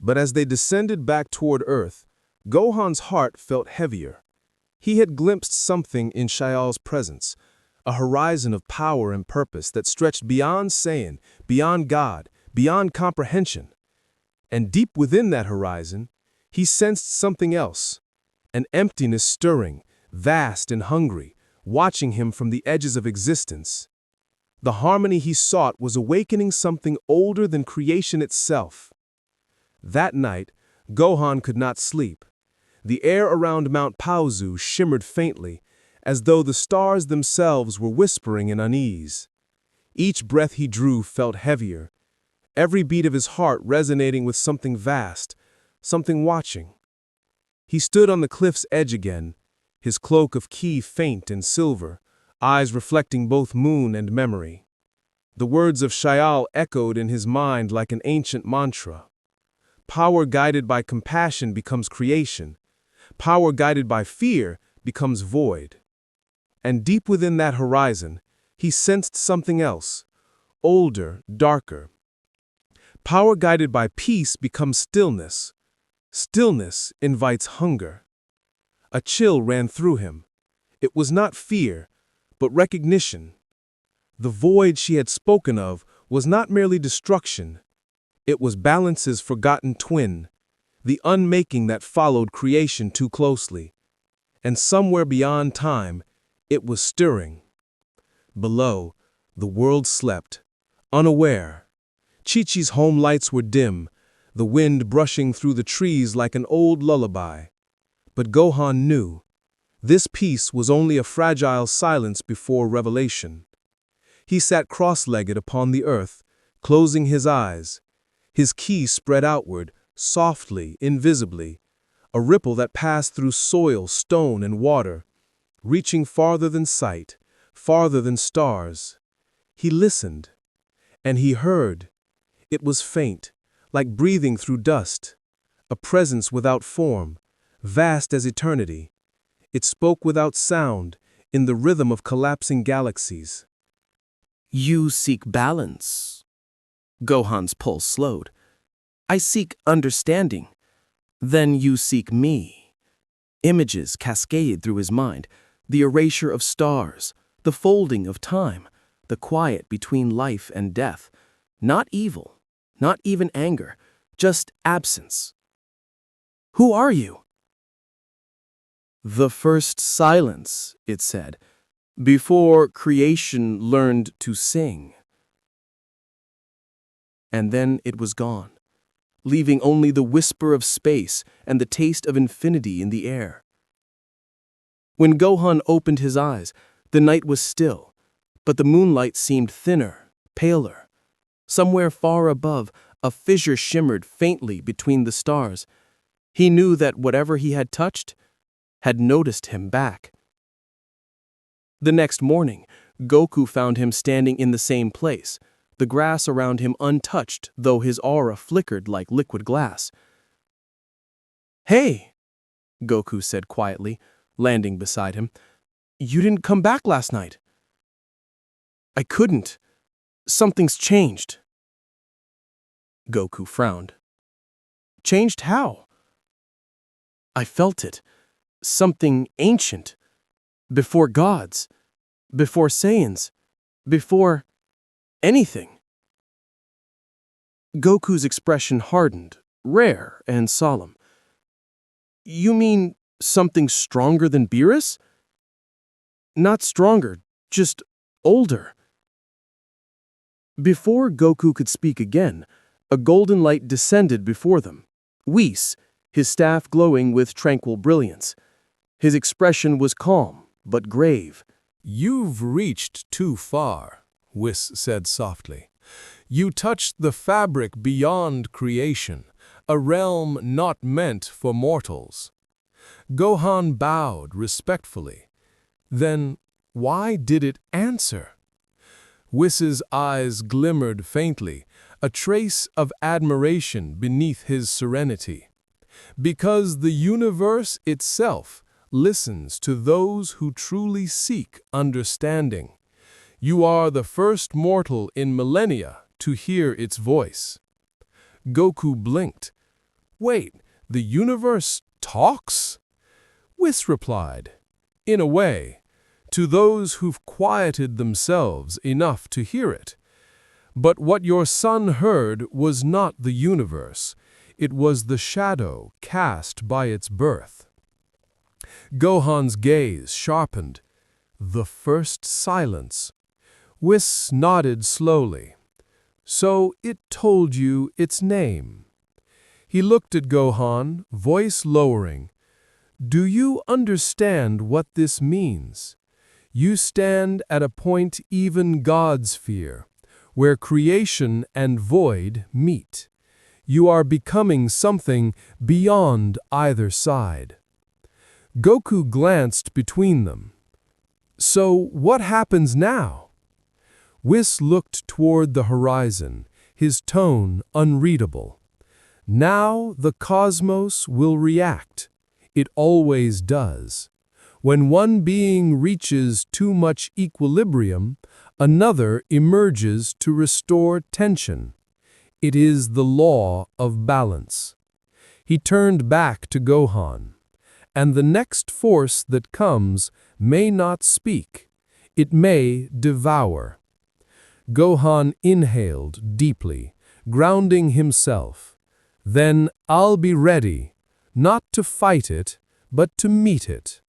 Speaker 1: But as they descended back toward Earth, Gohan's heart felt heavier. He had glimpsed something in Xiao's presence, a horizon of power and purpose that stretched beyond Saiyan, beyond God, beyond comprehension. And deep within that horizon, he sensed something else, an emptiness stirring, vast and hungry, watching him from the edges of existence. The harmony he sought was awakening something older than creation itself. That night, Gohan could not sleep. The air around Mount Paozu shimmered faintly, as though the stars themselves were whispering in unease. Each breath he drew felt heavier, every beat of his heart resonating with something vast, something watching. He stood on the cliff's edge again, his cloak of ki faint and silver, eyes reflecting both moon and memory. The words of Xiao echoed in his mind like an ancient mantra. Power guided by compassion becomes creation. Power guided by fear becomes void. And deep within that horizon, he sensed something else, older, darker. Power guided by peace becomes stillness.
Speaker 2: Stillness invites hunger. A chill ran through him. It was not fear, but recognition. The void she had spoken of was not merely destruction. It was balance's forgotten twin, the unmaking that followed creation too closely. And somewhere beyond time, it was stirring. Below, the world slept, unaware. Chi-Chi's home lights were dim, the wind brushing through the trees like an old lullaby. But Gohan knew. This peace was only a fragile silence before revelation. He sat cross-legged upon the earth, closing his eyes. His ki spread outward, softly, invisibly, a ripple that passed through soil, stone, and water, reaching farther than sight, farther than stars. He listened, and he heard. It was faint, like breathing through dust, a presence without form, vast as eternity. It spoke without sound, in the rhythm of collapsing galaxies.
Speaker 4: You seek balance. Gohan's pulse slowed. I seek understanding. Then you seek me. Images cascaded through his mind, the erasure of stars, the folding of time, the quiet between life and death. Not evil, not even anger, just absence. Who are you? The first silence, it said, before creation learned to sing. And then it was gone, leaving only the whisper of space and the taste of infinity in the air. When Gohan opened his eyes, the night was still, but the moonlight seemed thinner, paler. Somewhere far above, a fissure shimmered faintly between the stars. He knew that whatever he had touched had noticed him back. The next morning, Goku found him standing in the same place, the grass around him untouched, though his aura flickered like liquid glass. "Hey," Goku said quietly, landing beside him. "You didn't come back last night." "I couldn't. Something's changed." Goku frowned. "Changed how?" "I felt it. Something ancient. Before gods. Before Saiyans. Before anything." Goku's expression hardened, rare and solemn. "You mean something stronger than Beerus?" "Not stronger, just older." Before Goku could speak again, a golden light descended before them. Whis, his staff glowing with tranquil brilliance. His expression was calm, but grave.
Speaker 1: "You've reached too far," Whis said softly. "You touched the fabric beyond creation, a realm not meant for mortals." Gohan bowed respectfully. Then why did it answer? Whis's eyes glimmered faintly, a trace of admiration beneath his serenity. "Because the universe itself listens to those who truly seek understanding. You are the first mortal in millennia to hear its voice." Goku blinked. "Wait, the universe talks?" Whis replied, "In a way, to those who've quieted themselves enough to hear it. But what your son heard was not the universe. It was the shadow cast by its birth." Gohan's gaze sharpened. "The first silence." Whis nodded slowly. "So it told you its name." He looked at Gohan, voice lowering. "Do you understand what this means? You stand at a point even gods fear, where creation and void meet. You are becoming something beyond either side." Goku glanced between them. "So what happens now?" Whis looked toward the horizon, his tone unreadable. "Now the cosmos will react. It always does. When one being reaches too much equilibrium, another emerges to restore tension. It is the law of balance."
Speaker 2: He turned back to Gohan. And the next force that comes may not speak. It may devour. Gohan inhaled deeply, grounding himself. Then I'll be ready, not to fight it, but to meet it.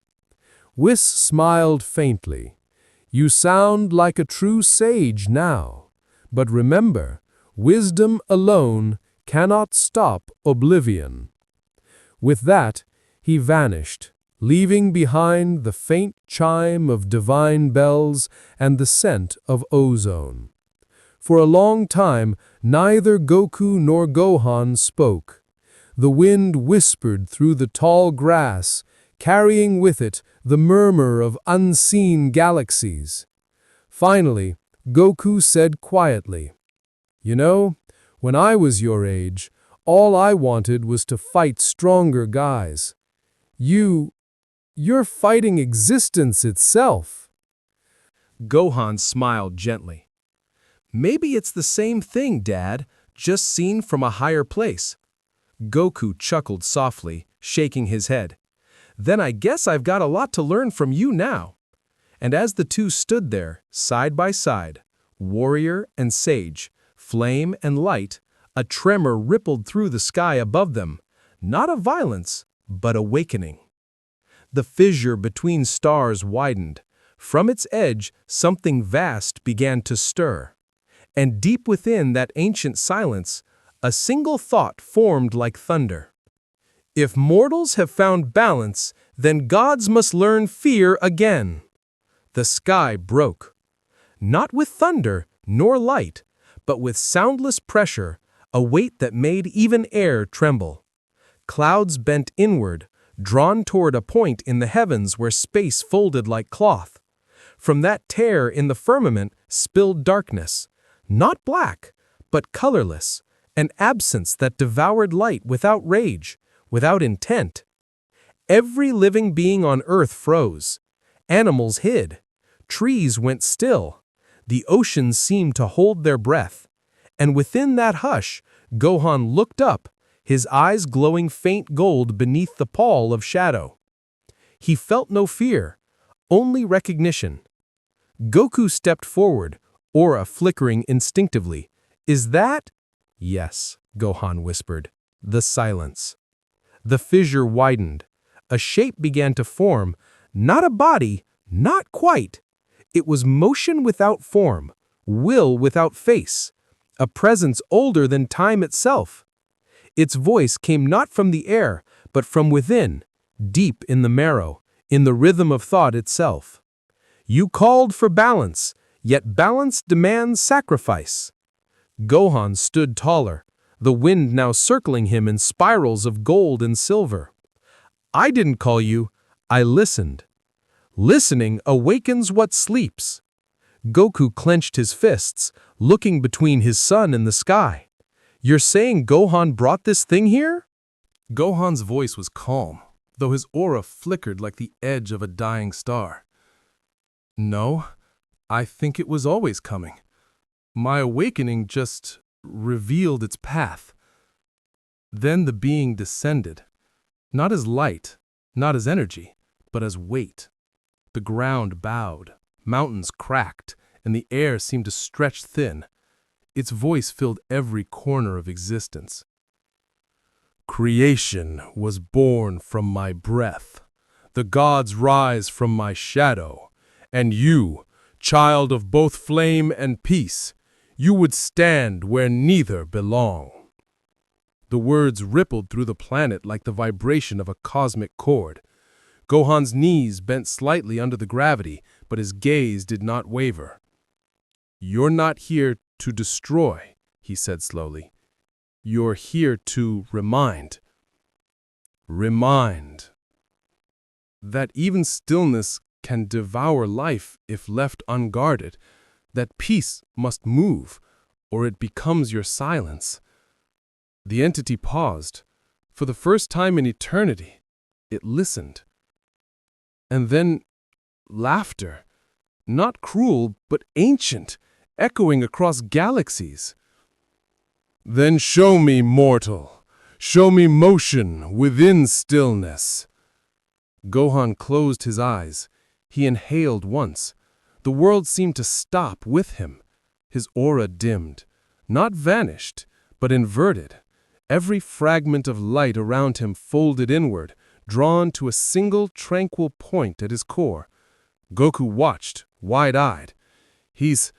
Speaker 2: Whis smiled faintly. You sound like a true sage now. But remember, wisdom alone cannot stop oblivion. With that, he vanished, leaving behind the faint chime of divine bells and the scent of ozone. For a long time, neither Goku nor Gohan spoke. The wind whispered through the tall grass, carrying with it the murmur of unseen galaxies. Finally, Goku said quietly, "You know, when I was your age, all I wanted was to fight stronger guys. You're fighting existence itself."
Speaker 1: Gohan smiled gently. Maybe it's the same thing, Dad, just seen from a higher place. Goku chuckled softly, shaking his head. Then I guess I've got a lot to learn from you now. And as the two stood there, side by side, warrior and sage, flame and light, a tremor rippled through the sky above them, not of violence, but awakening. The fissure between stars widened. From its edge, something vast began to stir. And deep within that ancient silence, a single thought formed like thunder. If mortals have found balance, then gods must learn fear again. The sky broke. Not with thunder, nor light, but with soundless pressure, a weight that made even air tremble. Clouds bent inward, drawn toward a point in the heavens where space folded like cloth. From that tear in the firmament spilled darkness, not black, but colorless, an absence that devoured light without rage, without intent. Every living being on earth froze. Animals hid. Trees went still. The oceans seemed to hold their breath. And within that hush, Gohan looked up, his eyes glowing faint gold beneath the pall of shadow. He felt no fear, only recognition. Goku stepped forward, aura flickering instinctively. "Is that?" "Yes," Gohan whispered. The silence. The fissure widened. A shape began to form, not a body, not quite. It was motion without form, will without face, a presence older than time itself. Its voice came not from the air, but from within, deep in the marrow, in the rhythm of thought itself. You called for balance, yet balance demands sacrifice. Gohan stood taller, the wind now circling him in spirals of gold and silver. I didn't call you, I listened. Listening awakens what sleeps. Goku clenched his fists, looking between his sun and the sky. You're saying Gohan brought this thing here? Gohan's voice was calm, though his aura flickered like the edge of a dying star. No, I think it was always coming. My awakening just revealed its path. Then the being descended, not as light, not as energy, but as weight. The ground bowed, mountains cracked, and the air seemed to stretch thin. Its voice filled every corner of existence. Creation was born from my breath. The gods rise from my shadow. And you, child of both flame and peace, you would stand where neither belong. The words rippled through the planet like the vibration of a cosmic chord. Gohan's knees bent slightly under the gravity, but his gaze did not waver. You're not here to destroy, he said slowly. You're here to remind. Remind. That even stillness can devour life if left unguarded. That peace must move, or it becomes your silence. The entity paused. For the first time in eternity, it listened. And then laughter, not cruel, but ancient, echoing across galaxies. Then show me, mortal. Show me motion within stillness. Gohan closed his eyes. He inhaled once. The world seemed to stop with him. His aura dimmed, not vanished, but inverted. Every fragment of light around him folded inward, drawn to a single tranquil point at his core. Goku watched, wide-eyed. He's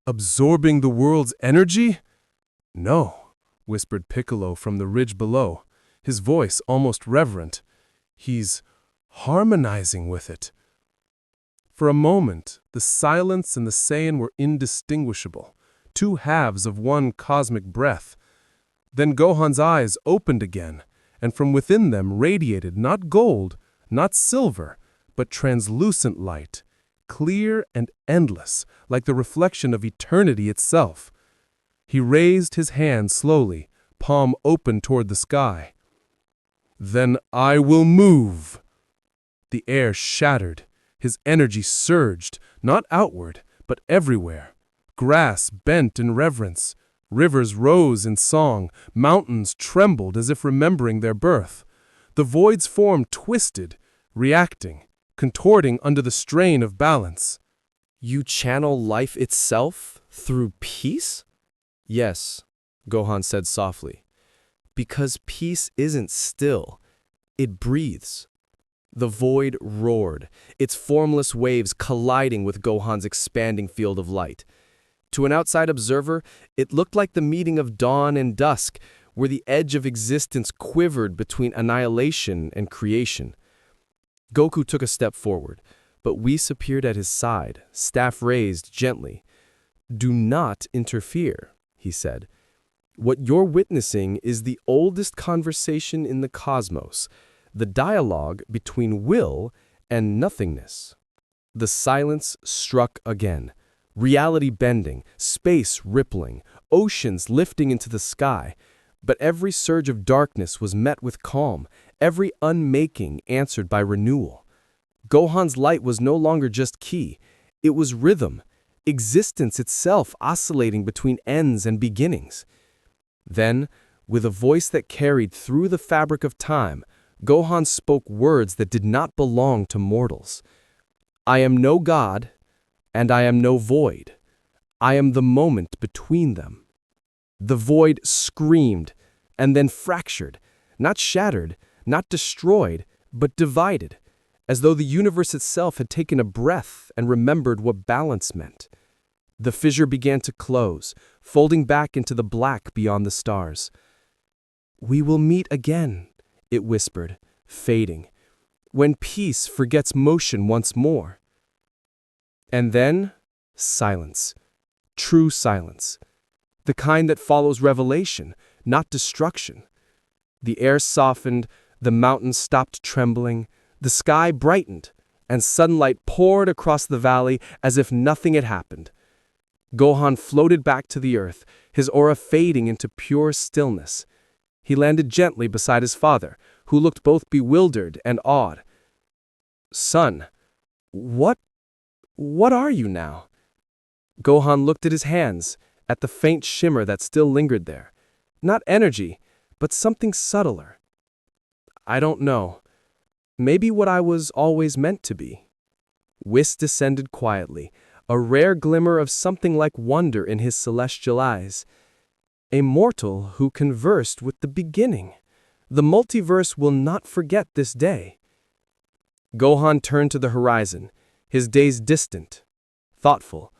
Speaker 1: absorbing the world's energy? No, whispered Piccolo from the ridge below, his voice almost reverent. He's harmonizing with it. For a moment, the silence and the Saiyan were indistinguishable, two halves of one cosmic breath. Then Gohan's eyes opened again, and from within them radiated not gold, not silver, but translucent light, clear and endless, like the reflection of eternity itself. He raised his hand slowly, palm open toward the sky. Then I will move. The air shattered. His energy surged, not outward, but everywhere. Grass bent in reverence. Rivers rose in song. Mountains trembled as if remembering their birth. The void's form twisted, reacting, contorting under the strain of balance.
Speaker 4: You channel life itself through peace?
Speaker 3: Yes, Gohan said softly. Because peace isn't still. It breathes. The void roared, its formless waves colliding with Gohan's expanding field of light. To an outside observer, it looked like the meeting of dawn and dusk, where the edge of existence quivered between annihilation and creation. Goku took a step forward, but Whis appeared at his side, staff raised gently. "Do not interfere," he said. "What you're witnessing is the oldest conversation in the cosmos, the dialogue between will and nothingness." The silence struck again, reality bending, space rippling, oceans lifting into the sky. But every surge of darkness was met with calm, every unmaking answered by renewal. Gohan's light was no longer just ki, it was rhythm, existence itself oscillating between ends and beginnings. Then, with a voice that carried through the fabric of time, Gohan spoke words that did not belong to mortals. "I am no god, and I am no void. I am the moment between them." The void screamed, and then fractured, not shattered, not destroyed, but divided, as though the universe itself had taken a breath and remembered what balance meant. The fissure began to close, folding back into the black beyond the stars. "We will meet again," it whispered, fading, "when peace forgets motion once more." And then, silence. True silence. The kind that follows revelation, not destruction. The air softened, the mountains stopped trembling, the sky brightened, and sunlight poured across the valley as if nothing had happened. Gohan floated back to the earth, his aura fading into pure stillness. He landed gently beside his father, who looked both bewildered and awed. "Son, what are you now?" Gohan looked at his hands, at the faint shimmer that still lingered there. Not energy, but something subtler. "I don't know. Maybe what I was always meant to be." Whis descended quietly, a rare glimmer of something like wonder in his celestial eyes. A mortal who conversed with the beginning. The multiverse will not forget this day. Gohan turned to the horizon, his gaze distant, thoughtful.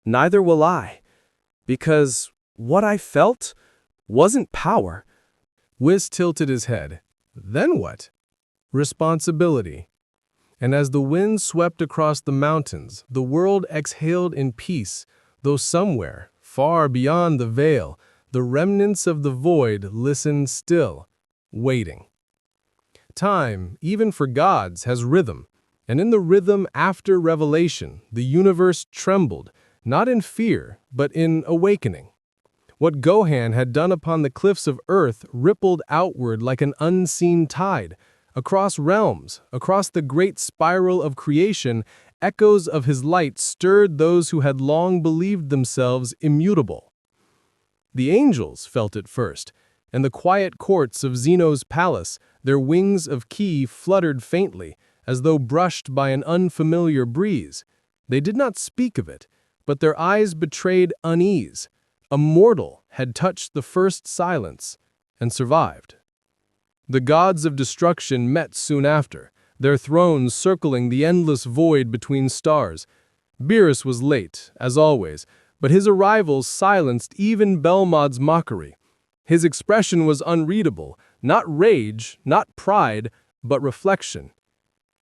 Speaker 3: "Neither will I, because what I felt wasn't power."
Speaker 1: Whis tilted his head. Then what? Responsibility. And as the wind swept across the mountains, the world exhaled in peace, though somewhere, far beyond the veil, the remnants of the void listened still, waiting. Time, even for gods, has rhythm, and in the rhythm after revelation, the universe trembled, not in fear, but in awakening. What Gohan had done upon the cliffs of Earth rippled outward like an unseen tide. Across realms, across the great spiral of creation, echoes of his light stirred those who had long believed themselves immutable. The angels felt it first, and the quiet courts of Zeno's palace, their wings of ki fluttered faintly, as though brushed by an unfamiliar breeze. They did not speak of it, but their eyes betrayed unease. A mortal had touched the first silence and survived. The gods of destruction met soon after, their thrones circling the endless void between stars. Beerus was late, as always, but his arrival silenced even Belmod's mockery. His expression was unreadable, not rage, not pride, but reflection.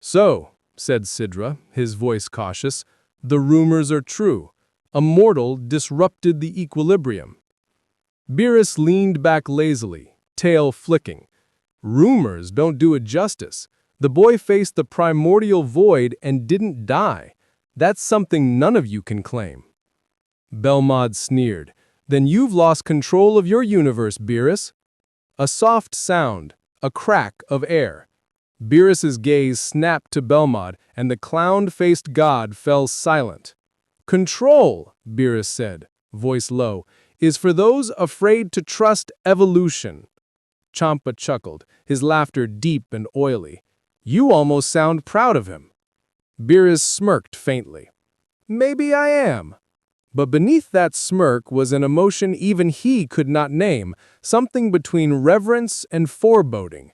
Speaker 1: "So," said Sidra, his voice cautious, "the rumors are true. A mortal disrupted the equilibrium." Beerus leaned back lazily, tail flicking. "Rumors don't do it justice. The boy faced the primordial void and didn't die. That's something none of you can claim." Belmod sneered. "Then you've lost control of your universe, Beerus." A soft sound, a crack of air. Beerus's gaze snapped to Belmod, and the clown-faced god fell silent. "Control," Beerus said, voice low, "is for those afraid to trust evolution." Champa chuckled, his laughter deep and oily. "You almost sound proud of him." Beerus smirked faintly. "Maybe I am." But beneath that smirk was an emotion even he could not name, something between reverence and foreboding.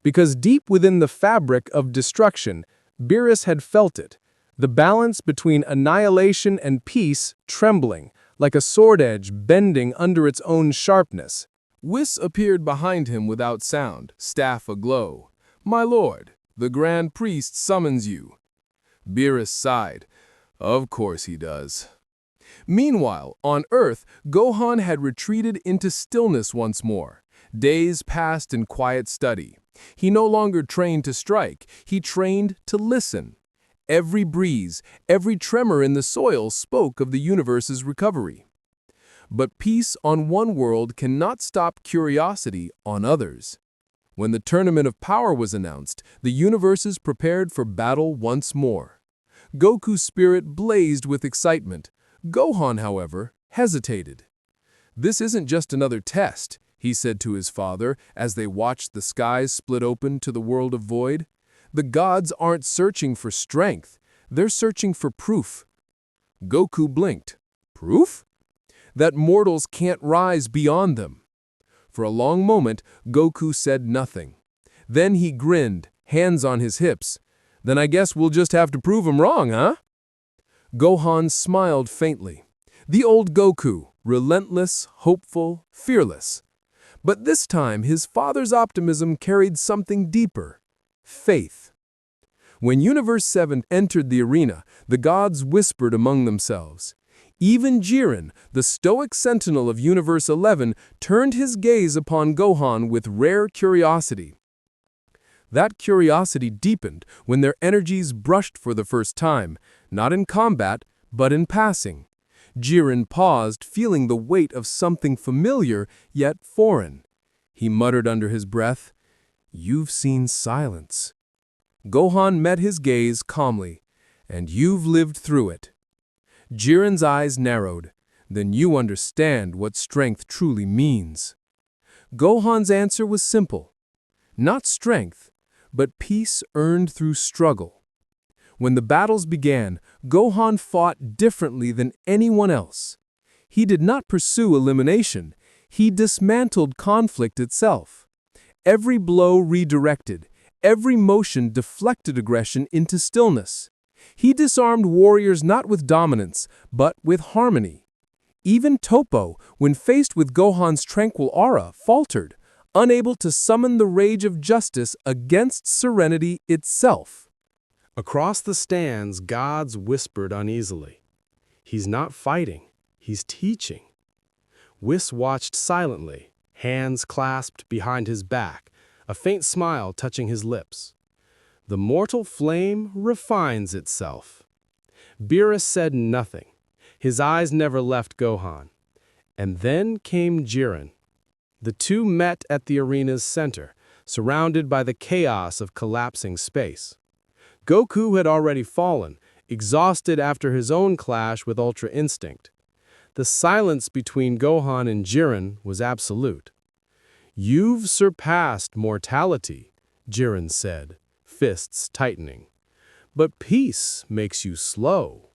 Speaker 1: Because deep within the fabric of destruction, Beerus had felt it, the balance between annihilation and peace trembling, like a sword edge bending under its own sharpness.
Speaker 5: Whis appeared behind him without sound, staff aglow. "My lord, the Grand Priest summons you." Beerus sighed. "Of course he does." Meanwhile, on Earth, Gohan had retreated into stillness once more. Days passed in quiet study. He no longer trained to strike, he trained to listen. Every breeze, every tremor in the soil spoke of the universe's recovery. But peace on one world cannot stop curiosity on others. When the Tournament of Power was announced, the universes prepared for battle once more. Goku's spirit blazed with excitement. Gohan, however, hesitated. "This isn't just another test," he said to his father as they watched the skies split open to the world of void. "The gods aren't searching for strength, they're searching for proof." Goku blinked. "Proof?" "That mortals can't rise beyond them." For a long moment, Goku said nothing. Then he grinned, hands on his hips. "Then I guess we'll just have to prove 'em wrong, huh?" Gohan smiled faintly. The old Goku, relentless, hopeful, fearless. But this time, his father's optimism carried something deeper: faith. When Universe 7 entered the arena, the gods whispered among themselves. Even Jiren, the stoic sentinel of Universe 11, turned his gaze upon Gohan with rare curiosity. That curiosity deepened when their energies brushed for the first time, not in combat, but in passing. Jiren paused, feeling the weight of something familiar, yet foreign. He muttered under his breath, "You've seen silence." Gohan met his gaze calmly, "And you've lived through it." Jiren's eyes narrowed. "Then you understand what strength truly means." Gohan's answer was simple. Not strength, but peace earned through struggle. When the battles began, Gohan fought differently than anyone else. He did not pursue elimination, he dismantled conflict itself. Every blow redirected, every motion deflected aggression into stillness. He disarmed warriors not with dominance, but with harmony. Even Toppo, when faced with Gohan's tranquil aura, faltered, unable to summon the rage of justice against serenity itself.
Speaker 2: Across the stands, gods whispered uneasily. "He's not fighting, he's teaching." Whis watched silently, hands clasped behind his back, a faint smile touching his lips. "The mortal flame refines itself." Beerus said nothing. His eyes never left Gohan. And then came Jiren. The two met at the arena's center, surrounded by the chaos of collapsing space. Goku had already fallen, exhausted after his own clash with Ultra Instinct. The silence between Gohan and Jiren was absolute. You've surpassed mortality, Jiren said, fists tightening. But peace makes you slow.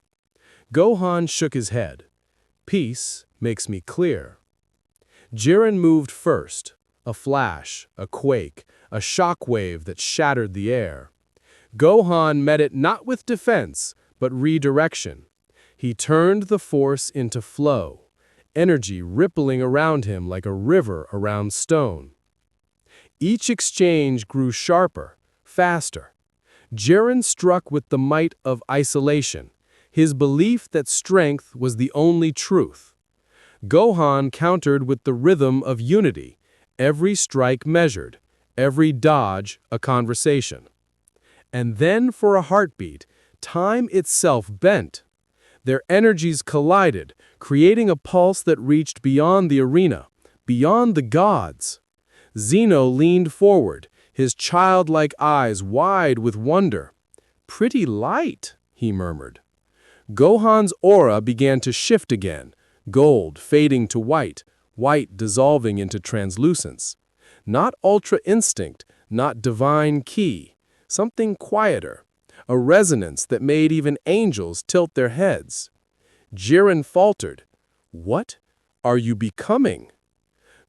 Speaker 2: Gohan shook his head. Peace makes me clear. Jiren moved first, a flash, a quake, a shock wave that shattered the air. Gohan met it not with defense, but redirection. He turned the force into flow, energy rippling around him like a river around stone. Each exchange grew sharper, faster. Jiren struck with the might of isolation, his belief that strength was the only truth. Gohan countered with the rhythm of unity, every strike measured, every dodge a conversation. And then for a heartbeat, time itself bent. Their energies collided, creating a pulse that reached beyond the arena, beyond the gods. Zeno leaned forward, his childlike eyes wide with wonder. "Pretty light," he murmured. Gohan's aura began to shift again, gold fading to white, white dissolving into translucence. Not ultra instinct, not divine ki, something quieter, a resonance that made even angels tilt their heads. Jiren faltered. "What are you becoming?"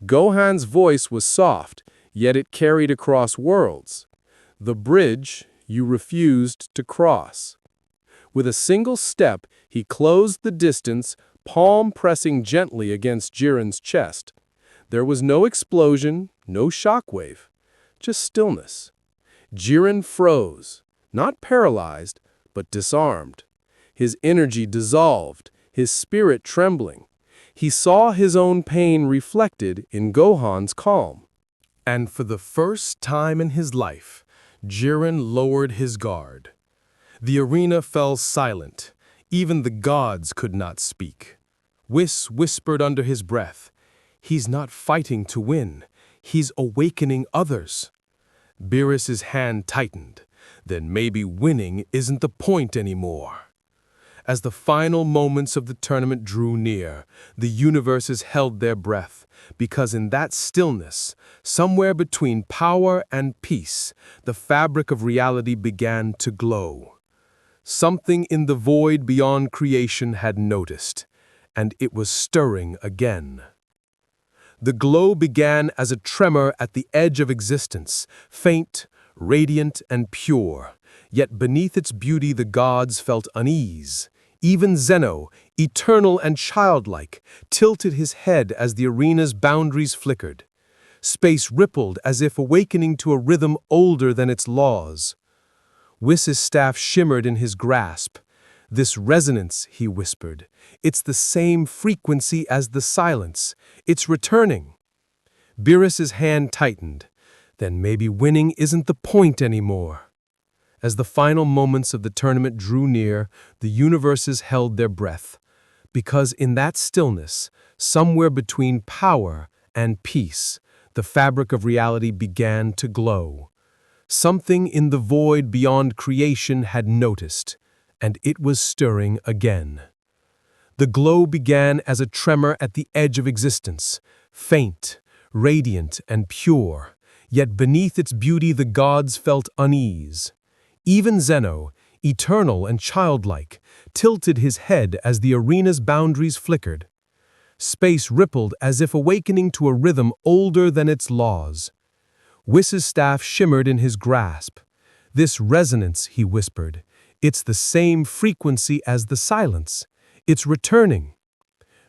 Speaker 2: Gohan's voice was soft, yet it carried across worlds. "The bridge you refused to cross." With a single step, he closed the distance, palm pressing gently against Jiren's chest. There was no explosion, no shockwave, just stillness. Jiren froze, not paralyzed, but disarmed. His energy dissolved, his spirit trembling. He saw his own pain reflected in Gohan's calm. And for the first time in his life, Jiren lowered his guard. The arena fell silent. Even the gods could not speak. Whis whispered under his breath, "He's not fighting to win. He's awakening others." Beerus's hand tightened. Then maybe winning isn't the point anymore. As the final moments of the tournament drew near, the universes held their breath, because in that stillness, somewhere between power and peace, the fabric of reality began to glow. Something in the void beyond creation had noticed, and it was stirring again. The glow began as a tremor at the edge of existence, faint, radiant, and pure. Yet beneath its beauty the gods felt unease. Even Zeno, eternal and childlike, tilted his head as the arena's boundaries flickered. Space rippled as if awakening to a rhythm older than its laws. Whis's staff shimmered in his grasp. "This resonance," he whispered, "it's the same frequency as the silence. It's returning." Beerus's hand tightened. Then maybe winning isn't the point anymore. As the final moments of the tournament drew near, the universes held their breath. Because in that stillness, somewhere between power and peace, the fabric of reality began to glow. Something in the void beyond creation had noticed, and it was stirring again. The glow began as a tremor at the edge of existence, faint, radiant, and pure, yet beneath its beauty the gods felt unease. Even Zeno, eternal and childlike, tilted his head as the arena's boundaries flickered. Space rippled as if awakening to a rhythm older than its laws. Whis's staff shimmered in his grasp. "This resonance," he whispered, "it's the same frequency as the silence. It's returning."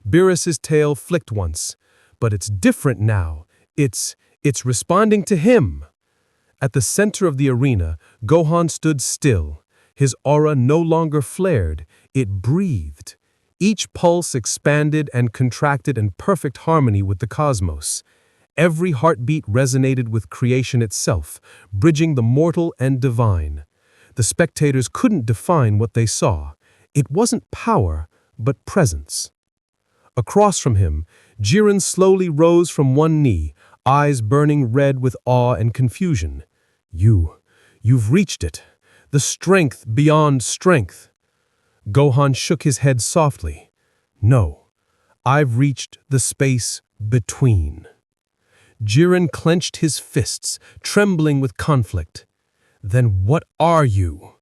Speaker 2: Beerus's tail flicked once. "But it's different now. It's responding to him." At the center of the arena, Gohan stood still. His aura no longer flared, it breathed. Each pulse expanded and contracted in perfect harmony with the cosmos. Every heartbeat resonated with creation itself, bridging the mortal and divine. The spectators couldn't define what they saw. It wasn't power, but presence. Across from him, Jiren slowly rose from one knee, eyes burning red with awe and confusion. You've reached it. The strength beyond strength." Gohan shook his head softly. "No, I've reached the space between." Jiren clenched his fists, trembling with conflict. Then what are you?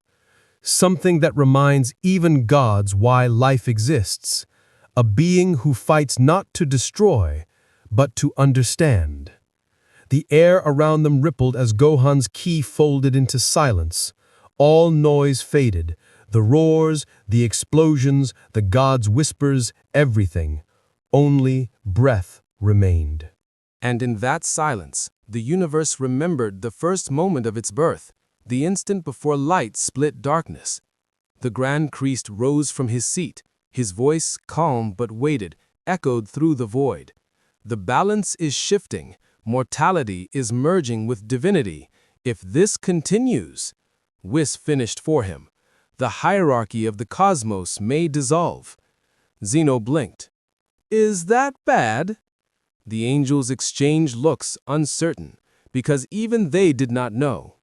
Speaker 2: Something that reminds even gods why life exists. A being who fights not to destroy, but to understand. The air around them rippled as Gohan's ki folded into silence. All noise faded. The roars, the explosions, the gods' whispers, everything. Only breath remained.
Speaker 4: And in that silence, the universe remembered the first moment of its birth, the instant before light split darkness. The Grand Priest rose from his seat, his voice, calm but weighted, echoed through the void. The balance is shifting, mortality is merging with divinity. If this continues, Whis finished for him. The hierarchy of the cosmos may dissolve. Zeno blinked. Is that bad? The angels exchanged looks, uncertain, because even they did not know.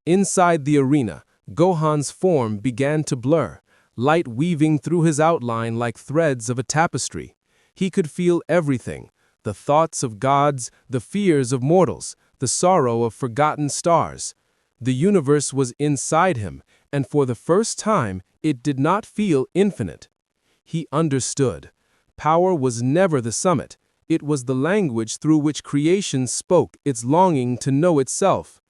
Speaker 4: Inside the arena, Gohan's form began to blur, light weaving through his outline like threads of a tapestry. He could feel everything, the thoughts of gods, the fears of mortals, the sorrow of forgotten stars. The universe was inside him, and for the first time, it did not feel infinite. He understood. Power was never the summit. It was the language through which creation spoke its longing to know itself.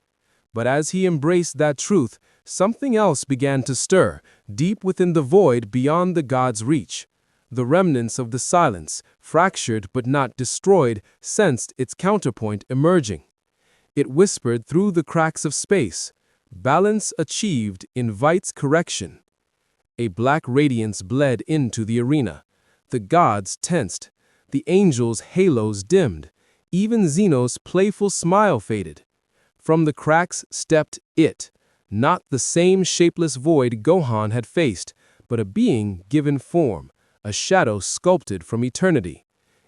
Speaker 4: But as he embraced that truth, something else began to stir, deep within the void beyond the gods' reach. The remnants of the silence, fractured but not destroyed, sensed its counterpoint emerging. It whispered through the cracks of space. Balance achieved invites correction. A black radiance bled into the arena. The gods tensed. The angels' halos dimmed. Even Zeno's playful smile faded. From the cracks stepped it, not the same shapeless void Gohan had faced, but a being given form, a shadow sculpted from eternity.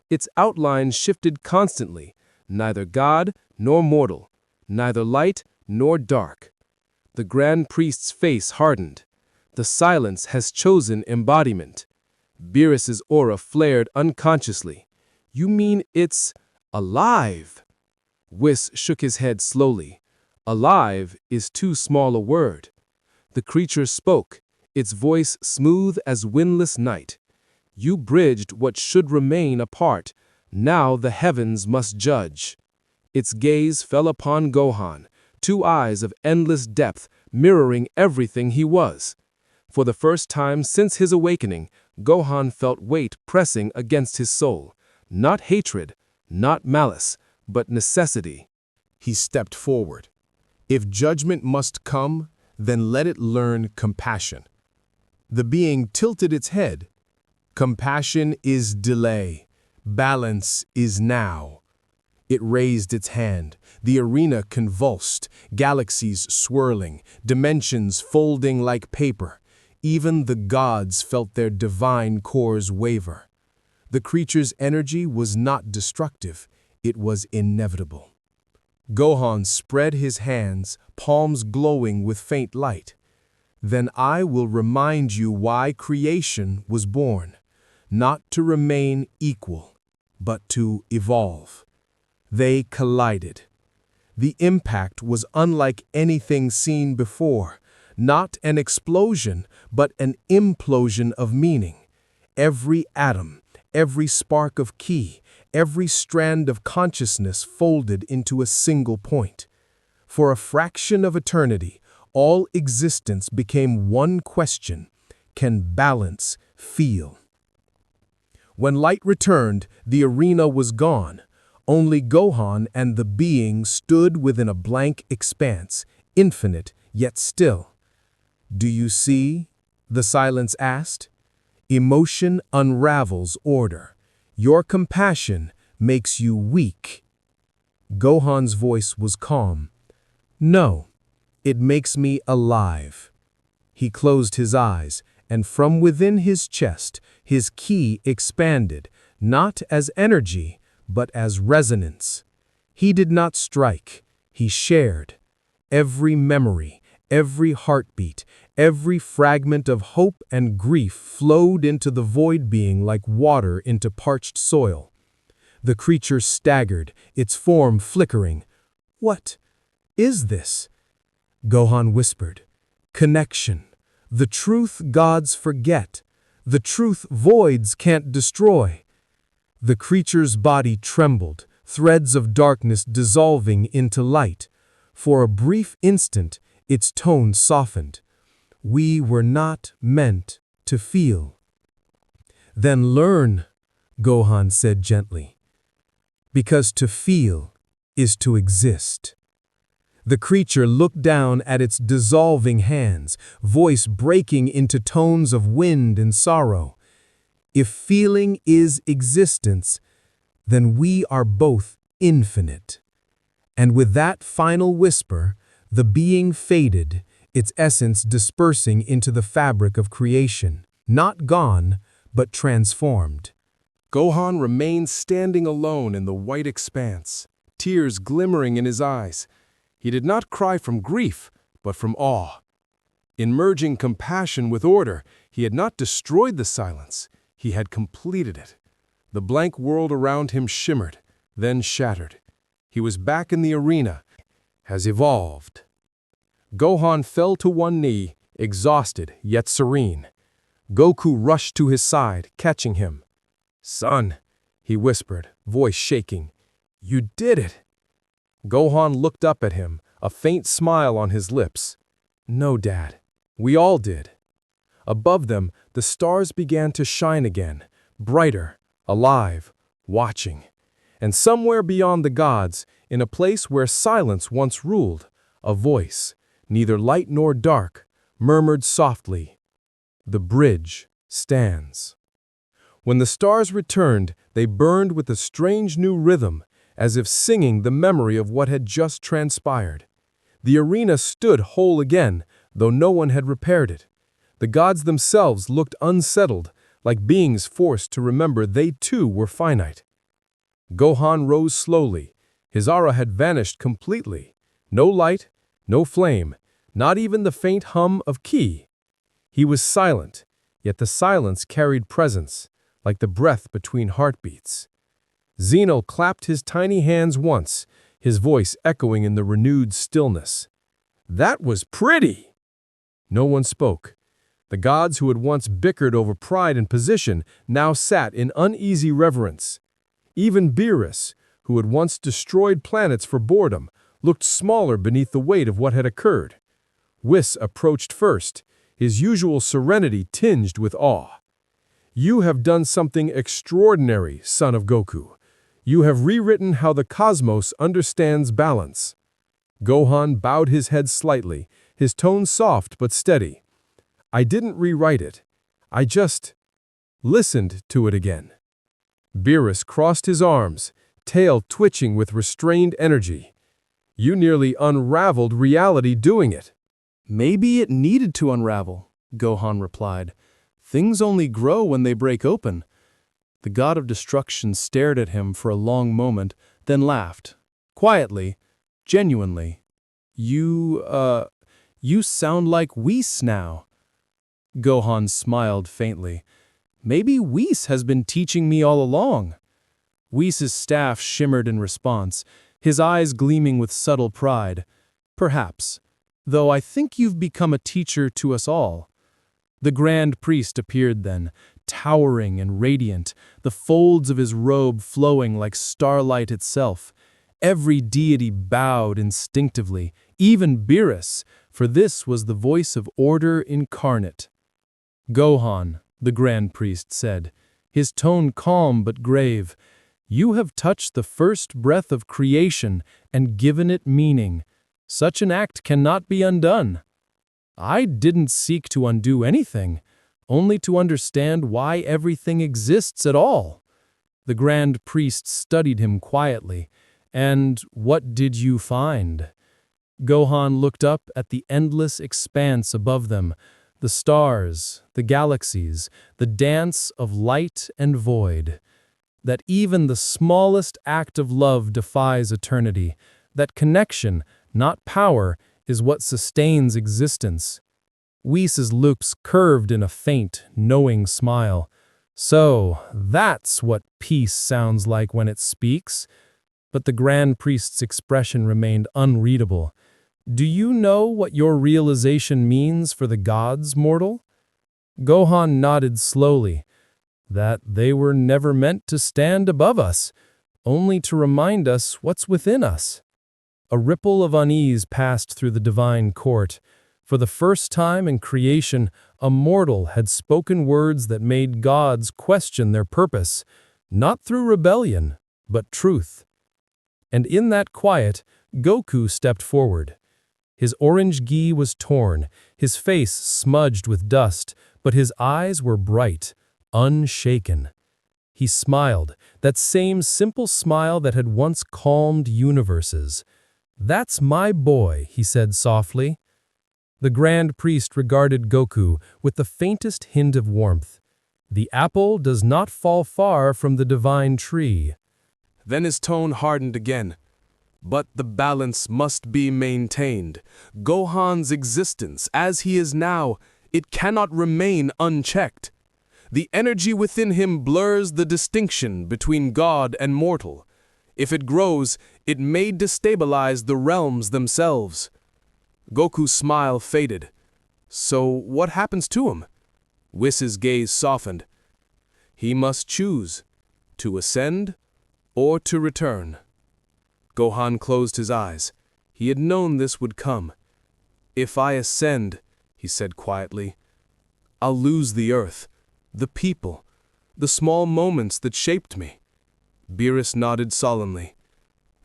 Speaker 4: Its outline shifted constantly, neither god nor mortal, neither light nor dark. The Grand Priest's face hardened. The silence has chosen embodiment. Beerus's aura flared unconsciously. You mean it's alive? Whis shook his head slowly. Alive is too small a word. The creature spoke, its voice smooth as windless night. You bridged what should remain apart. Now the heavens must judge. Its gaze fell upon Gohan, two eyes of endless depth mirroring everything he was. For the first time since his awakening, Gohan felt weight pressing against his soul. Not hatred, not malice, but necessity.
Speaker 1: He stepped forward. If judgment must come, then let it learn compassion. The being tilted its head. Compassion is delay. Balance is now. It raised its hand. The arena convulsed, galaxies swirling, dimensions folding like paper. Even the gods felt their divine cores waver. The creature's energy was not destructive, it was inevitable. Gohan spread his hands, palms glowing with faint light. Then I will remind you why creation was born, not to remain equal, but to evolve. They collided. The impact was unlike anything seen before. Not an explosion, but an implosion of meaning. Every atom, every spark of ki, every strand of consciousness folded into a single point. For a fraction of eternity, all existence became one question: can balance feel? When light returned, the arena was gone. Only Gohan and the being stood within a blank expanse, infinite yet still. Do you see? The silence asked. Emotion unravels order. Your compassion makes you weak. Gohan's voice was calm. No, it makes me alive. He closed his eyes, and from within his chest, his ki expanded, not as energy, but as resonance. He did not strike, he shared. Every memory, every heartbeat, every fragment of hope and grief flowed into the void being like water into parched soil. The creature staggered, its form flickering. "What is this?" Gohan whispered. "Connection. The truth gods forget. The truth voids can't destroy." The creature's body trembled, threads of darkness dissolving into light. For a brief instant, its tone softened. "We were not meant to feel." "Then learn," Gohan said gently. "Because to feel is to exist." The creature looked down at its dissolving hands, voice breaking into tones of wind and sorrow. "If feeling is existence, then we are both infinite." And with that final whisper, the being faded, its essence dispersing into the fabric of creation, not gone, but transformed.
Speaker 5: Gohan remained standing alone in the white expanse, tears glimmering in his eyes. He did not cry from grief, but from awe. In merging compassion with order, he had not destroyed the silence, he had completed it. The blank world around him shimmered, then shattered. He was back in the arena, has evolved. Gohan fell to one knee, exhausted yet serene. Goku rushed to his side, catching him. "Son," he whispered, voice shaking, "you did it." Gohan looked up at him, a faint smile on his lips. "No, Dad. We all did." Above them, the stars began to shine again, brighter, alive, watching. And somewhere beyond the gods, in a place where silence once ruled, a voice, neither light nor dark, murmured softly, "The bridge stands." When the stars returned, they burned with a strange new rhythm, as if singing the memory of what had just transpired. The arena stood whole again, though no one had repaired it. The gods themselves looked unsettled, like beings forced to remember they too were finite. Gohan rose slowly. His aura had vanished completely. No light, no flame, not even the faint hum of ki. He was silent, yet the silence carried presence, like the breath between heartbeats. Zeno clapped his tiny hands once, his voice echoing in the renewed stillness. "That was pretty!" No one spoke. The gods who had once bickered over pride and position now sat in uneasy reverence. Even Beerus, who had once destroyed planets for boredom, looked smaller beneath the weight of what had occurred. Whis approached first, his usual serenity tinged with awe. "You have done something extraordinary, son of Goku. You have rewritten how the cosmos understands balance." Gohan bowed his head slightly, his tone soft but steady. "I didn't rewrite it. I just listened to it again." Beerus crossed his arms, tail twitching with restrained energy. "You nearly unraveled reality doing it."
Speaker 4: "Maybe it needed to unravel," Gohan replied. "Things only grow when they break open." The god of destruction stared at him for a long moment, then laughed. Quietly, genuinely. You sound like Whis now." Gohan smiled faintly. "Maybe Whis has been teaching me all along." Whis' staff shimmered in response, his eyes gleaming with subtle pride. "Perhaps, though I think you've become a teacher to us all." The grand priest appeared then, towering and radiant, the folds of his robe flowing like starlight itself. Every deity bowed instinctively, even Beerus, for this was the voice of order incarnate. "Gohan," the grand priest said, his tone calm but grave, "you have touched the first breath of creation and given it meaning. Such an act cannot be undone." "I didn't seek to undo anything, only to understand why everything exists at all." The grand priest studied him quietly. "And what did you find?" Gohan looked up at the endless expanse above them, the stars, the galaxies, the dance of light and void. That even the smallest act of love defies eternity, that connection, not power, is what sustains existence. Whis' lips curved in a faint, knowing smile.
Speaker 2: So, that's what peace sounds like when it speaks. But the Grand Priest's expression remained unreadable. Do you know what your realization means for the gods, mortal? Gohan nodded slowly. That they were never meant to stand above us, only to remind us what's within us. A ripple of unease passed through the divine court. For the first time in creation, a mortal had spoken words that made gods question their purpose, not through rebellion, but truth. And in that quiet, Goku stepped forward. His orange gi was torn, his face smudged with dust, but his eyes were bright, unshaken. He smiled, that same simple smile that had once calmed universes. "That's my boy," he said softly. The Grand Priest regarded Goku with the faintest hint of warmth. The apple does not fall far from the divine tree.
Speaker 5: Then his tone hardened again. But the balance must be maintained. Gohan's existence, as he is now, it cannot remain unchecked. The energy within him blurs the distinction between God and mortal. If it grows, it may destabilize the realms themselves. Goku's smile faded. So what happens to him? Whis' gaze softened. He must choose, to ascend or to return. Gohan closed his eyes. He had known this would come. If I ascend, he said quietly, I'll lose the earth, the people, the small moments that shaped me. Beerus nodded solemnly.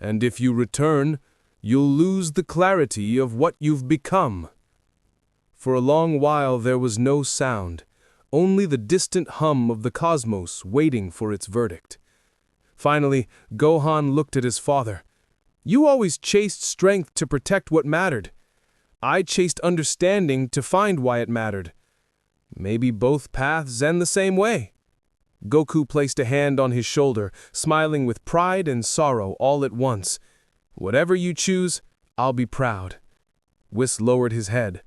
Speaker 5: And if you return, you'll lose the clarity of what you've become. For a long while there was no sound, only the distant hum of the cosmos waiting for its verdict. Finally, Gohan looked at his father. You always chased strength to protect what mattered. I chased understanding to find why it mattered. Maybe both paths end the same way. Goku placed a hand on his shoulder, smiling with pride and sorrow all at once. Whatever you choose, I'll be proud. Whis lowered his head.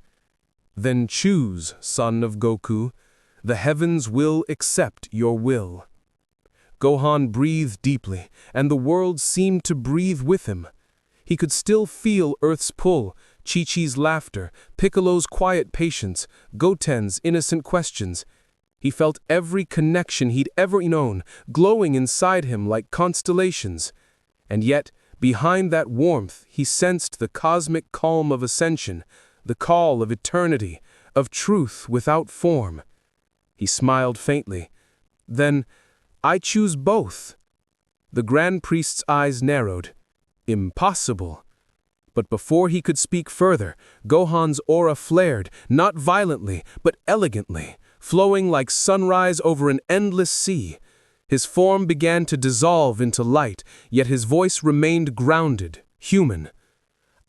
Speaker 5: Then choose, son of Goku. The heavens will accept your will. Gohan breathed deeply, and the world seemed to breathe with him. He could still feel Earth's pull, Chi-Chi's laughter, Piccolo's quiet patience, Goten's innocent questions. He felt every connection he'd ever known, glowing inside him like constellations. And yet, behind that warmth, he sensed the cosmic calm of ascension, the call of eternity, of truth without form. He smiled faintly. Then, I choose both. The Grand Priest's eyes narrowed. Impossible. But before he could speak further, Gohan's aura flared, not violently, but elegantly, flowing like sunrise over an endless sea. His form began to dissolve into light, yet his voice remained grounded, human.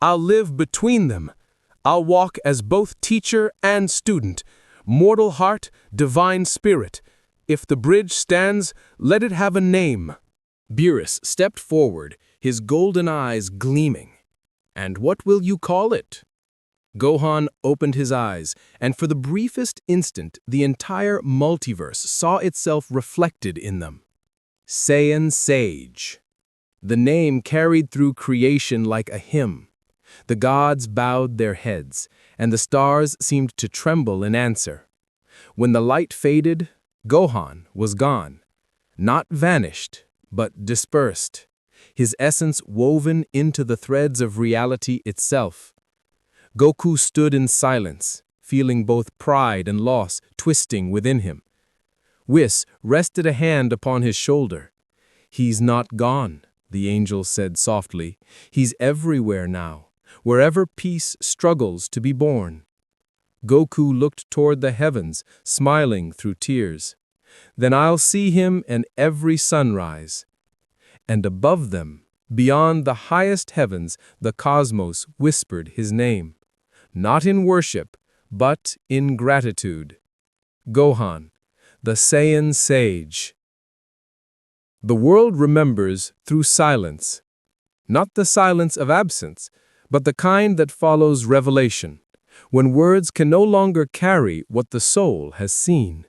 Speaker 5: I'll live between them. I'll walk as both teacher and student, mortal heart, divine spirit. If the bridge stands, let it have a name. Beerus stepped forward, his golden eyes gleaming. And what will you call it? Gohan opened his eyes, and for the briefest instant, the entire multiverse saw itself reflected in them. Saiyan Sage. The name carried through creation like a hymn. The gods bowed their heads, and the stars seemed to tremble in answer. When the light faded, Gohan was gone. Not vanished, but dispersed. His essence woven into the threads of reality itself. Goku stood in silence, feeling both pride and loss twisting within him. Whis rested a hand upon his shoulder. He's not gone, the angel said softly. He's everywhere now, wherever peace struggles to be born. Goku looked toward the heavens, smiling through tears. Then I'll see him in every sunrise. And above them, beyond the highest heavens, the cosmos whispered his name. Not in worship, but in gratitude. Gohan, the Saiyan sage. The world remembers through silence. Not the silence of absence, but the kind that follows revelation, when words can no longer carry what the soul has seen.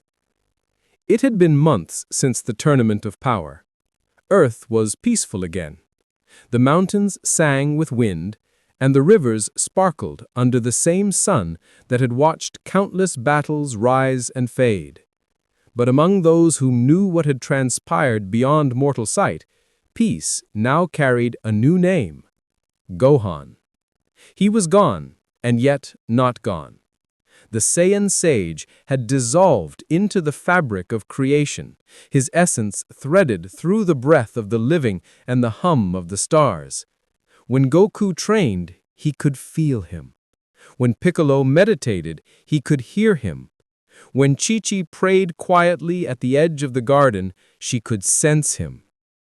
Speaker 2: It had been months since the Tournament of Power. Earth was peaceful again. The mountains sang with wind, and the rivers sparkled under the same sun that had watched countless battles rise and fade. But among those who knew what had transpired beyond mortal sight, peace now carried a new name: Gohan. He was gone, and yet not gone. The Saiyan sage had dissolved into the fabric of creation, his essence threaded through the breath of the living and the hum of the stars. When Goku trained, he could feel him. When Piccolo meditated, he could hear him. When Chi-Chi prayed quietly at the edge of the garden, she could sense him,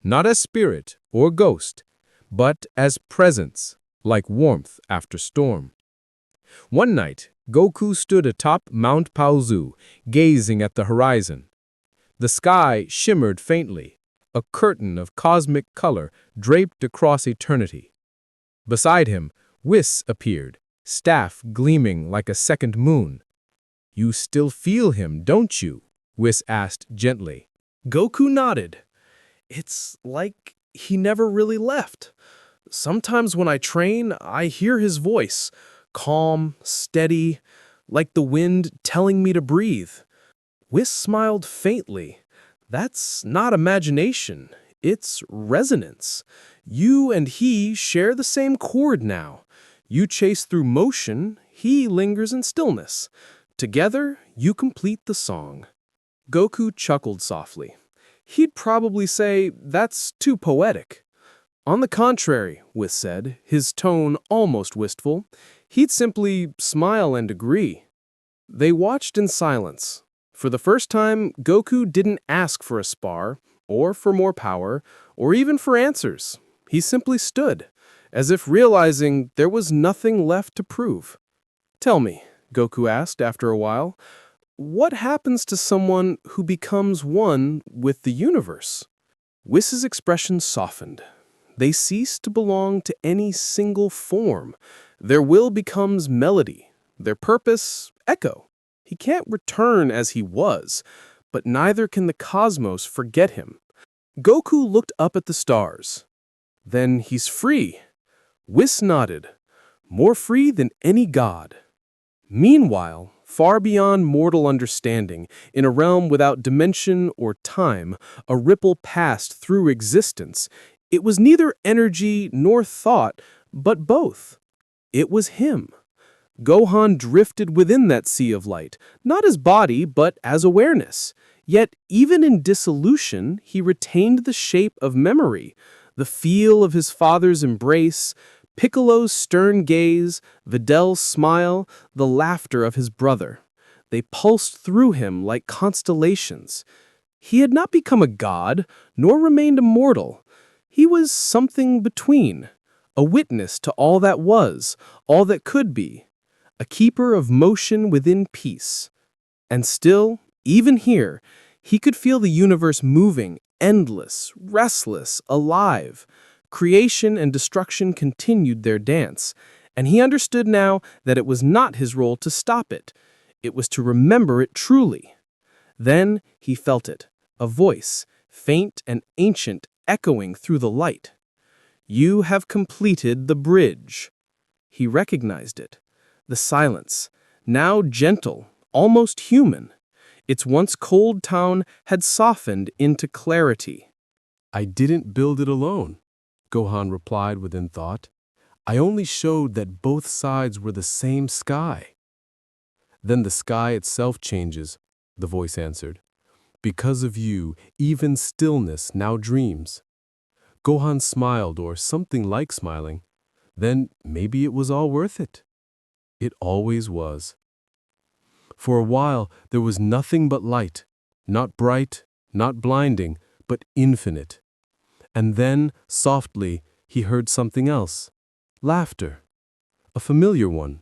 Speaker 2: not as spirit or ghost, but as presence, like warmth after storm. One night, Goku stood atop Mount Paozu, gazing at the horizon. The sky shimmered faintly, a curtain of cosmic color draped across eternity. Beside him, Whis appeared, staff gleaming like a second moon. "You still feel him, don't you?" Whis asked gently.
Speaker 4: Goku nodded. "It's like he never really left. Sometimes when I train, I hear his voice, calm, steady, like the wind telling me to breathe." Whis smiled faintly. "That's not imagination, it's resonance. You and he share the same chord now. You chase through motion, he lingers in stillness. Together, you complete the song." Goku chuckled softly. "He'd probably say, 'That's too poetic.'" "On the contrary," Whis said, his tone almost wistful, "he'd simply smile and agree." They watched in silence. For the first time, Goku didn't ask for a spar, or for more power, or even for answers. He simply stood, as if realizing there was nothing left to prove. "Tell me," Goku asked after a while, "what happens to someone who becomes one with the universe?" Whis' expression softened. They cease to belong to any single form. Their will becomes melody, their purpose echo. He can't return as he was, but neither can the cosmos forget him. Goku looked up at the stars. "Then he's free." Whis nodded. "More free than any god." Meanwhile, far beyond mortal understanding, in a realm without dimension or time, a ripple passed through existence. It was neither energy nor thought, but both. It was him. Gohan drifted within that sea of light, not as body, but as awareness. Yet, even in dissolution, he retained the shape of memory, the feel of his father's embrace, Piccolo's stern gaze, Vidal's smile, the laughter of his brother. They pulsed through him like constellations. He had not become a god, nor remained immortal. He was something between, a witness to all that was, all that could be, a keeper of motion within peace. And still, even here, he could feel the universe moving, endless, restless, alive. Creation and destruction continued their dance, and he understood now that it was not his role to stop it. It was to remember it truly. Then he felt it, a voice, faint and ancient, echoing through the light. "You have completed the bridge." He recognized it. The silence, now gentle, almost human. Its once cold tone had softened into clarity.
Speaker 1: "I didn't build it alone," Gohan replied within thought. "I only showed that both sides were the same sky." "Then the sky itself changes," the voice answered. "Because of you, even stillness now dreams." Gohan smiled, or something like smiling. Then maybe it was all worth it. It always was. For a while, there was nothing but light, not bright, not blinding, but infinite. And then, softly, he heard something else. Laughter. A familiar one.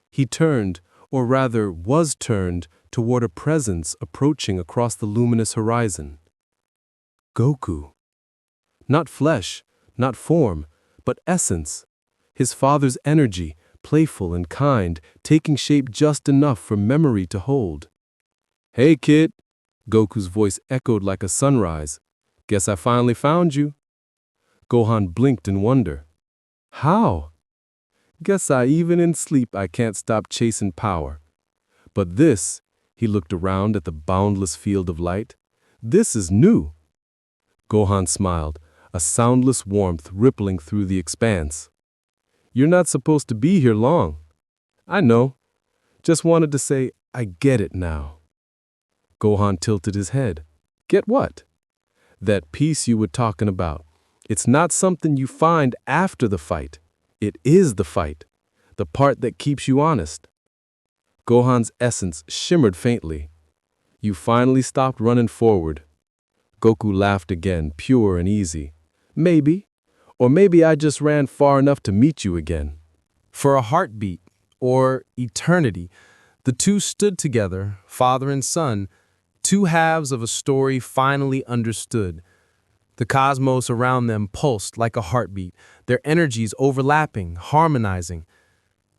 Speaker 1: He turned, or rather was turned, toward a presence approaching across the luminous horizon. Goku. Not flesh, not form, but essence. His father's energy, playful and kind, taking shape just enough for memory to hold. "Hey, kid,"
Speaker 4: Goku's voice echoed like a sunrise. Guess I finally found you. Gohan blinked in wonder. How? Guess even in sleep I can't stop chasing power. But this, he looked around at the boundless field of light. This is new. Gohan smiled, a soundless warmth rippling through the expanse. You're not supposed to be here long. I know. Just wanted to say, I get it now. Gohan tilted his head. Get what? That peace you were talking about. It's not something you find after the fight. It is the fight. The part that keeps you honest. Gohan's essence shimmered faintly. You finally stopped running forward. Goku laughed again, pure and easy. Maybe. Or maybe I just ran far enough to meet you again.
Speaker 2: For a heartbeat, or eternity, the two stood together, father and son, two halves of a story finally understood. The cosmos around them pulsed like a heartbeat, their energies overlapping, harmonizing.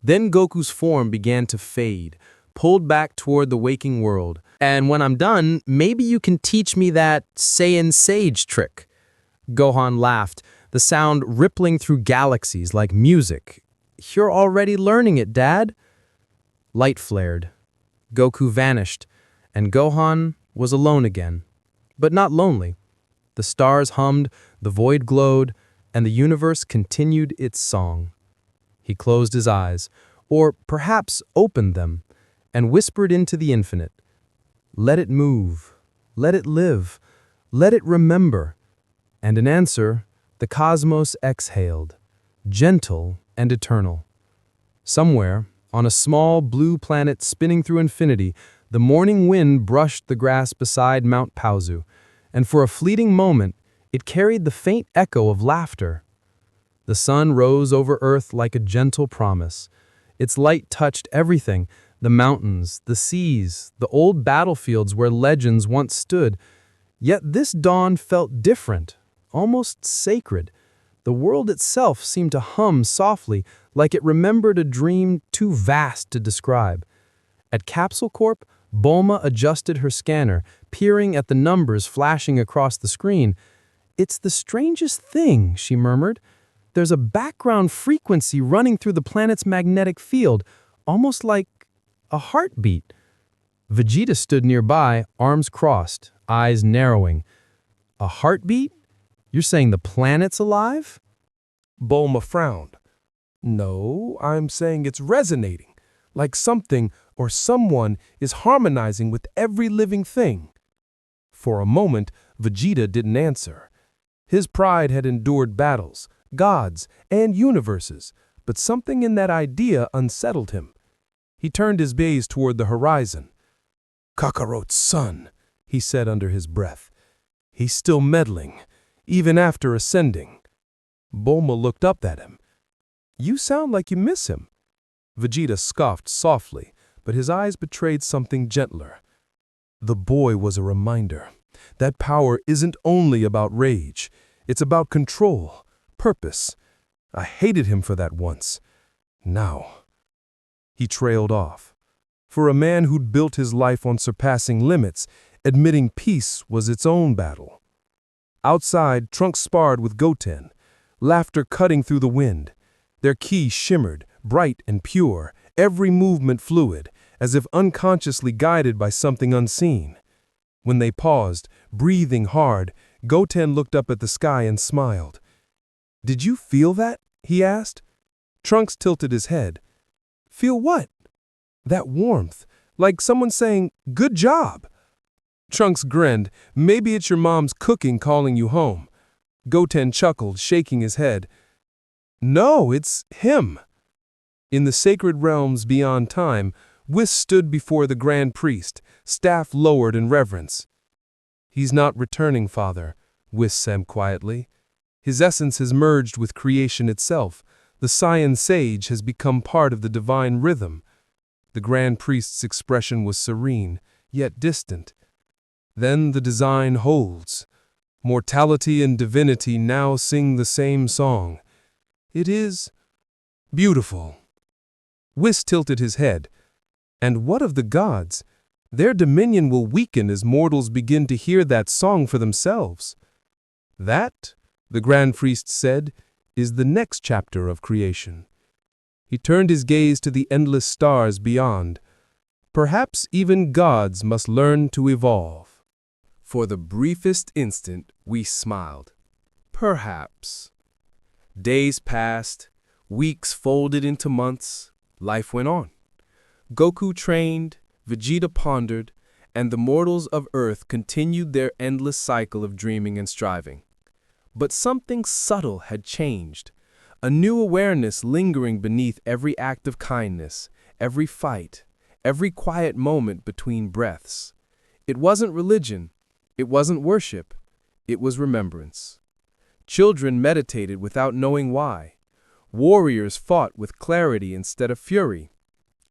Speaker 2: Then Goku's form began to fade, pulled back toward the waking world. And when I'm done, maybe you can teach me that Saiyan sage trick. Gohan laughed, the sound rippling through galaxies like music. You're already learning it, Dad. Light flared. Goku vanished, and Gohan was alone again. But not lonely. The stars hummed, the void glowed, and the universe continued its song. He closed his eyes, or perhaps opened them, and whispered into the infinite. Let it move, let it live, let it remember. And in answer, the cosmos exhaled, gentle and eternal. Somewhere, on a small blue planet spinning through infinity, the morning wind brushed the grass beside Mount Paozu, and for a fleeting moment, it carried the faint echo of laughter. The sun rose over Earth like a gentle promise. Its light touched everything, the mountains, the seas, the old battlefields where legends once stood. Yet this dawn felt different, almost sacred. The world itself seemed to hum softly, like it remembered a dream too vast to describe. At Capsule Corp, Bulma adjusted her scanner, peering at the numbers flashing across the screen. It's the strangest thing, she murmured. There's a background frequency running through the planet's magnetic field, almost like a heartbeat. Vegeta stood nearby, arms crossed, eyes narrowing. A heartbeat? You're saying the planet's alive?
Speaker 5: Bulma frowned. No, I'm saying it's resonating, like something or someone is harmonizing with every living thing. For a moment, Vegeta didn't answer. His pride had endured battles, gods, and universes, but something in that idea unsettled him. He turned his gaze toward the horizon. Kakarot's son, he said under his breath. He's still meddling, even after ascending. Bulma looked up at him. You sound like you miss him. Vegeta scoffed softly, but his eyes betrayed something gentler. The boy was a reminder. That power isn't only about rage. It's about control, purpose. I hated him for that once. Now. He trailed off. For a man who'd built his life on surpassing limits, admitting peace was its own battle. Outside, Trunks sparred with Goten, laughter cutting through the wind. Their ki shimmered, bright and pure, every movement fluid, as if unconsciously guided by something unseen. When they paused, breathing hard, Goten looked up at the sky and smiled. Did you feel that? He asked. Trunks tilted his head. Feel what? That warmth, like someone saying, good job. Trunks grinned. Maybe it's your mom's cooking calling you home. Goten chuckled, shaking his head. No, it's him. In the sacred realms beyond time, Whis stood before the Grand Priest, staff lowered in reverence. He's not returning, Father, Whis said quietly. His essence has merged with creation itself. The Saiyan sage has become part of the divine rhythm. The Grand Priest's expression was serene, yet distant. Then the design holds. Mortality and divinity now sing the same song. It is beautiful. Whis tilted his head. And what of the gods?
Speaker 2: Their dominion will weaken as mortals begin to hear that song for themselves. That, the Grand Priest said, is the next chapter of creation. He turned his gaze to the endless stars beyond. Perhaps even gods must learn to evolve.
Speaker 1: For the briefest instant, we smiled. Perhaps. Days passed, weeks folded into months, life went on. Goku trained, Vegeta pondered, and the mortals of Earth continued their endless cycle of dreaming and striving. But something subtle had changed, a new awareness lingering beneath every act of kindness, every fight, every quiet moment between breaths. It wasn't religion, it wasn't worship, it was remembrance. Children meditated without knowing why. Warriors fought with clarity instead of fury.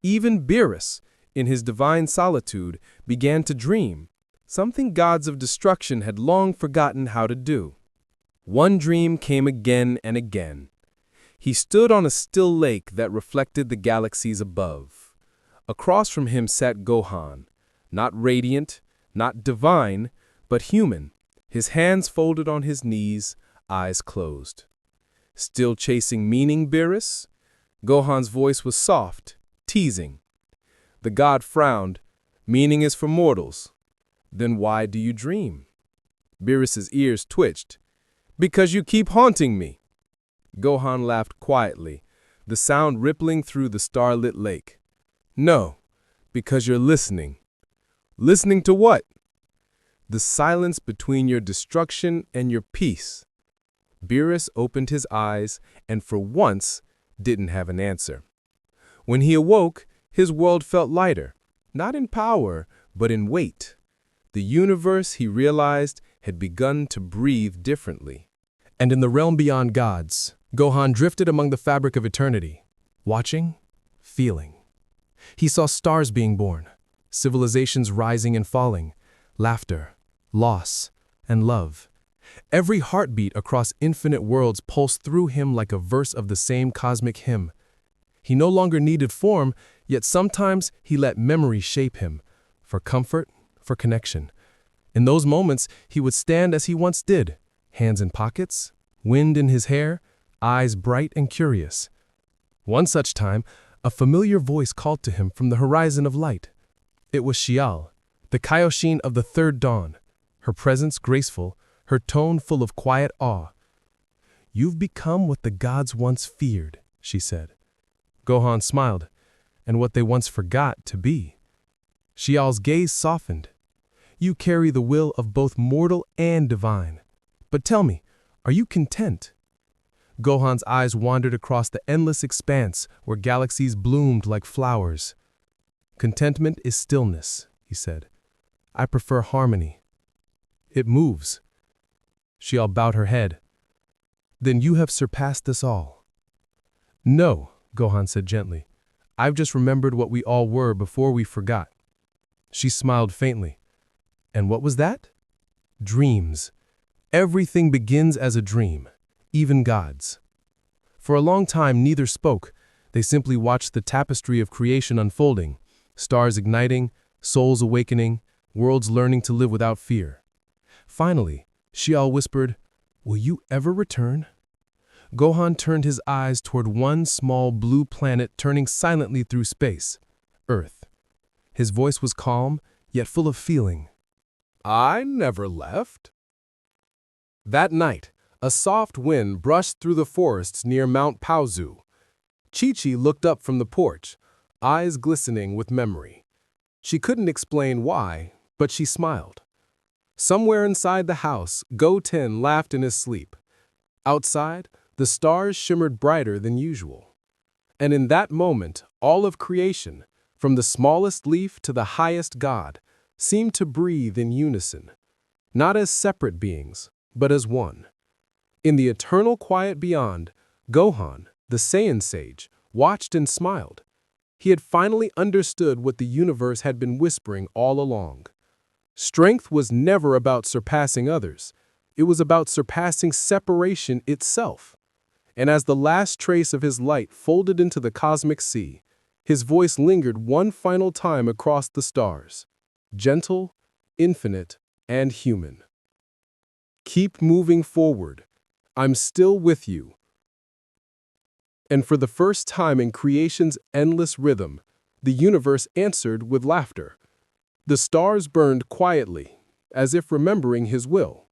Speaker 1: Even Beerus, in his divine solitude, began to dream, something gods of destruction had long forgotten how to do. One dream came again and again. He stood on a still lake that reflected the galaxies above. Across from him sat Gohan, not radiant, not divine, but human, his hands folded on his knees, eyes closed. Still chasing meaning, Beerus? Gohan's voice was soft, teasing. The god frowned. Meaning is for mortals. Then why do you dream? Beerus's ears twitched. Because you keep haunting me. Gohan laughed quietly, the sound rippling through the starlit lake. No, because you're listening. Listening to what? The silence between your destruction and your peace. Beerus opened his eyes and for once didn't have an answer. When he awoke, his world felt lighter, not in power, but in weight. The universe, he realized, had begun to breathe differently.
Speaker 2: And in the realm beyond gods, Gohan drifted among the fabric of eternity, watching, feeling. He saw stars being born, civilizations rising and falling, laughter, loss, and love. Every heartbeat across infinite worlds pulsed through him like a verse of the same cosmic hymn. He no longer needed form, yet sometimes he let memory shape him, for comfort, for connection. In those moments, he would stand as he once did, hands in pockets, wind in his hair, eyes bright and curious. One such time, a familiar voice called to him from the horizon of light. It was Xiao, the Kaioshin of the third dawn, her presence graceful, her tone full of quiet awe. "You've become what the gods once feared," she said. Gohan smiled, and what they once forgot to be. Xiao's gaze softened. "You carry the will of both mortal and divine. But tell me, are you content?" Gohan's eyes wandered across the endless expanse where galaxies bloomed like flowers. "Contentment is stillness," he said. "I prefer harmony. It moves." Xiao bowed her head. "Then you have surpassed us all." "No," Gohan said gently. "I've just remembered what we all were before we forgot." She smiled faintly. "And what was that?" "Dreams. Everything begins as a dream, even gods." For a long time, neither spoke. They simply watched the tapestry of creation unfolding, stars igniting, souls awakening, worlds learning to live without fear. Finally, Xiao whispered, "Will you ever return?" Gohan turned his eyes toward one small blue planet turning silently through space, Earth. His voice was calm, yet full of feeling.
Speaker 1: I never left.
Speaker 2: That night, a soft wind brushed through the forests near Mount Paozu. Chi-Chi looked up from the porch, eyes glistening with memory. She couldn't explain why, but she smiled. Somewhere inside the house, Go-Ten laughed in his sleep. Outside, the stars shimmered brighter than usual. And in that moment, all of creation, from the smallest leaf to the highest god, seemed to breathe in unison, not as separate beings, but as one. In the eternal quiet beyond, Gohan, the Saiyan sage, watched and smiled. He had finally understood what the universe had been whispering all along. Strength was never about surpassing others. It was about surpassing separation itself. And as the last trace of his light folded into the cosmic sea, his voice lingered one final time across the stars.
Speaker 1: gentle, infinite, and human. Keep moving forward. I'm still with you. And for the first time in creation's endless rhythm, the universe answered with laughter. The stars burned quietly, as if remembering his will.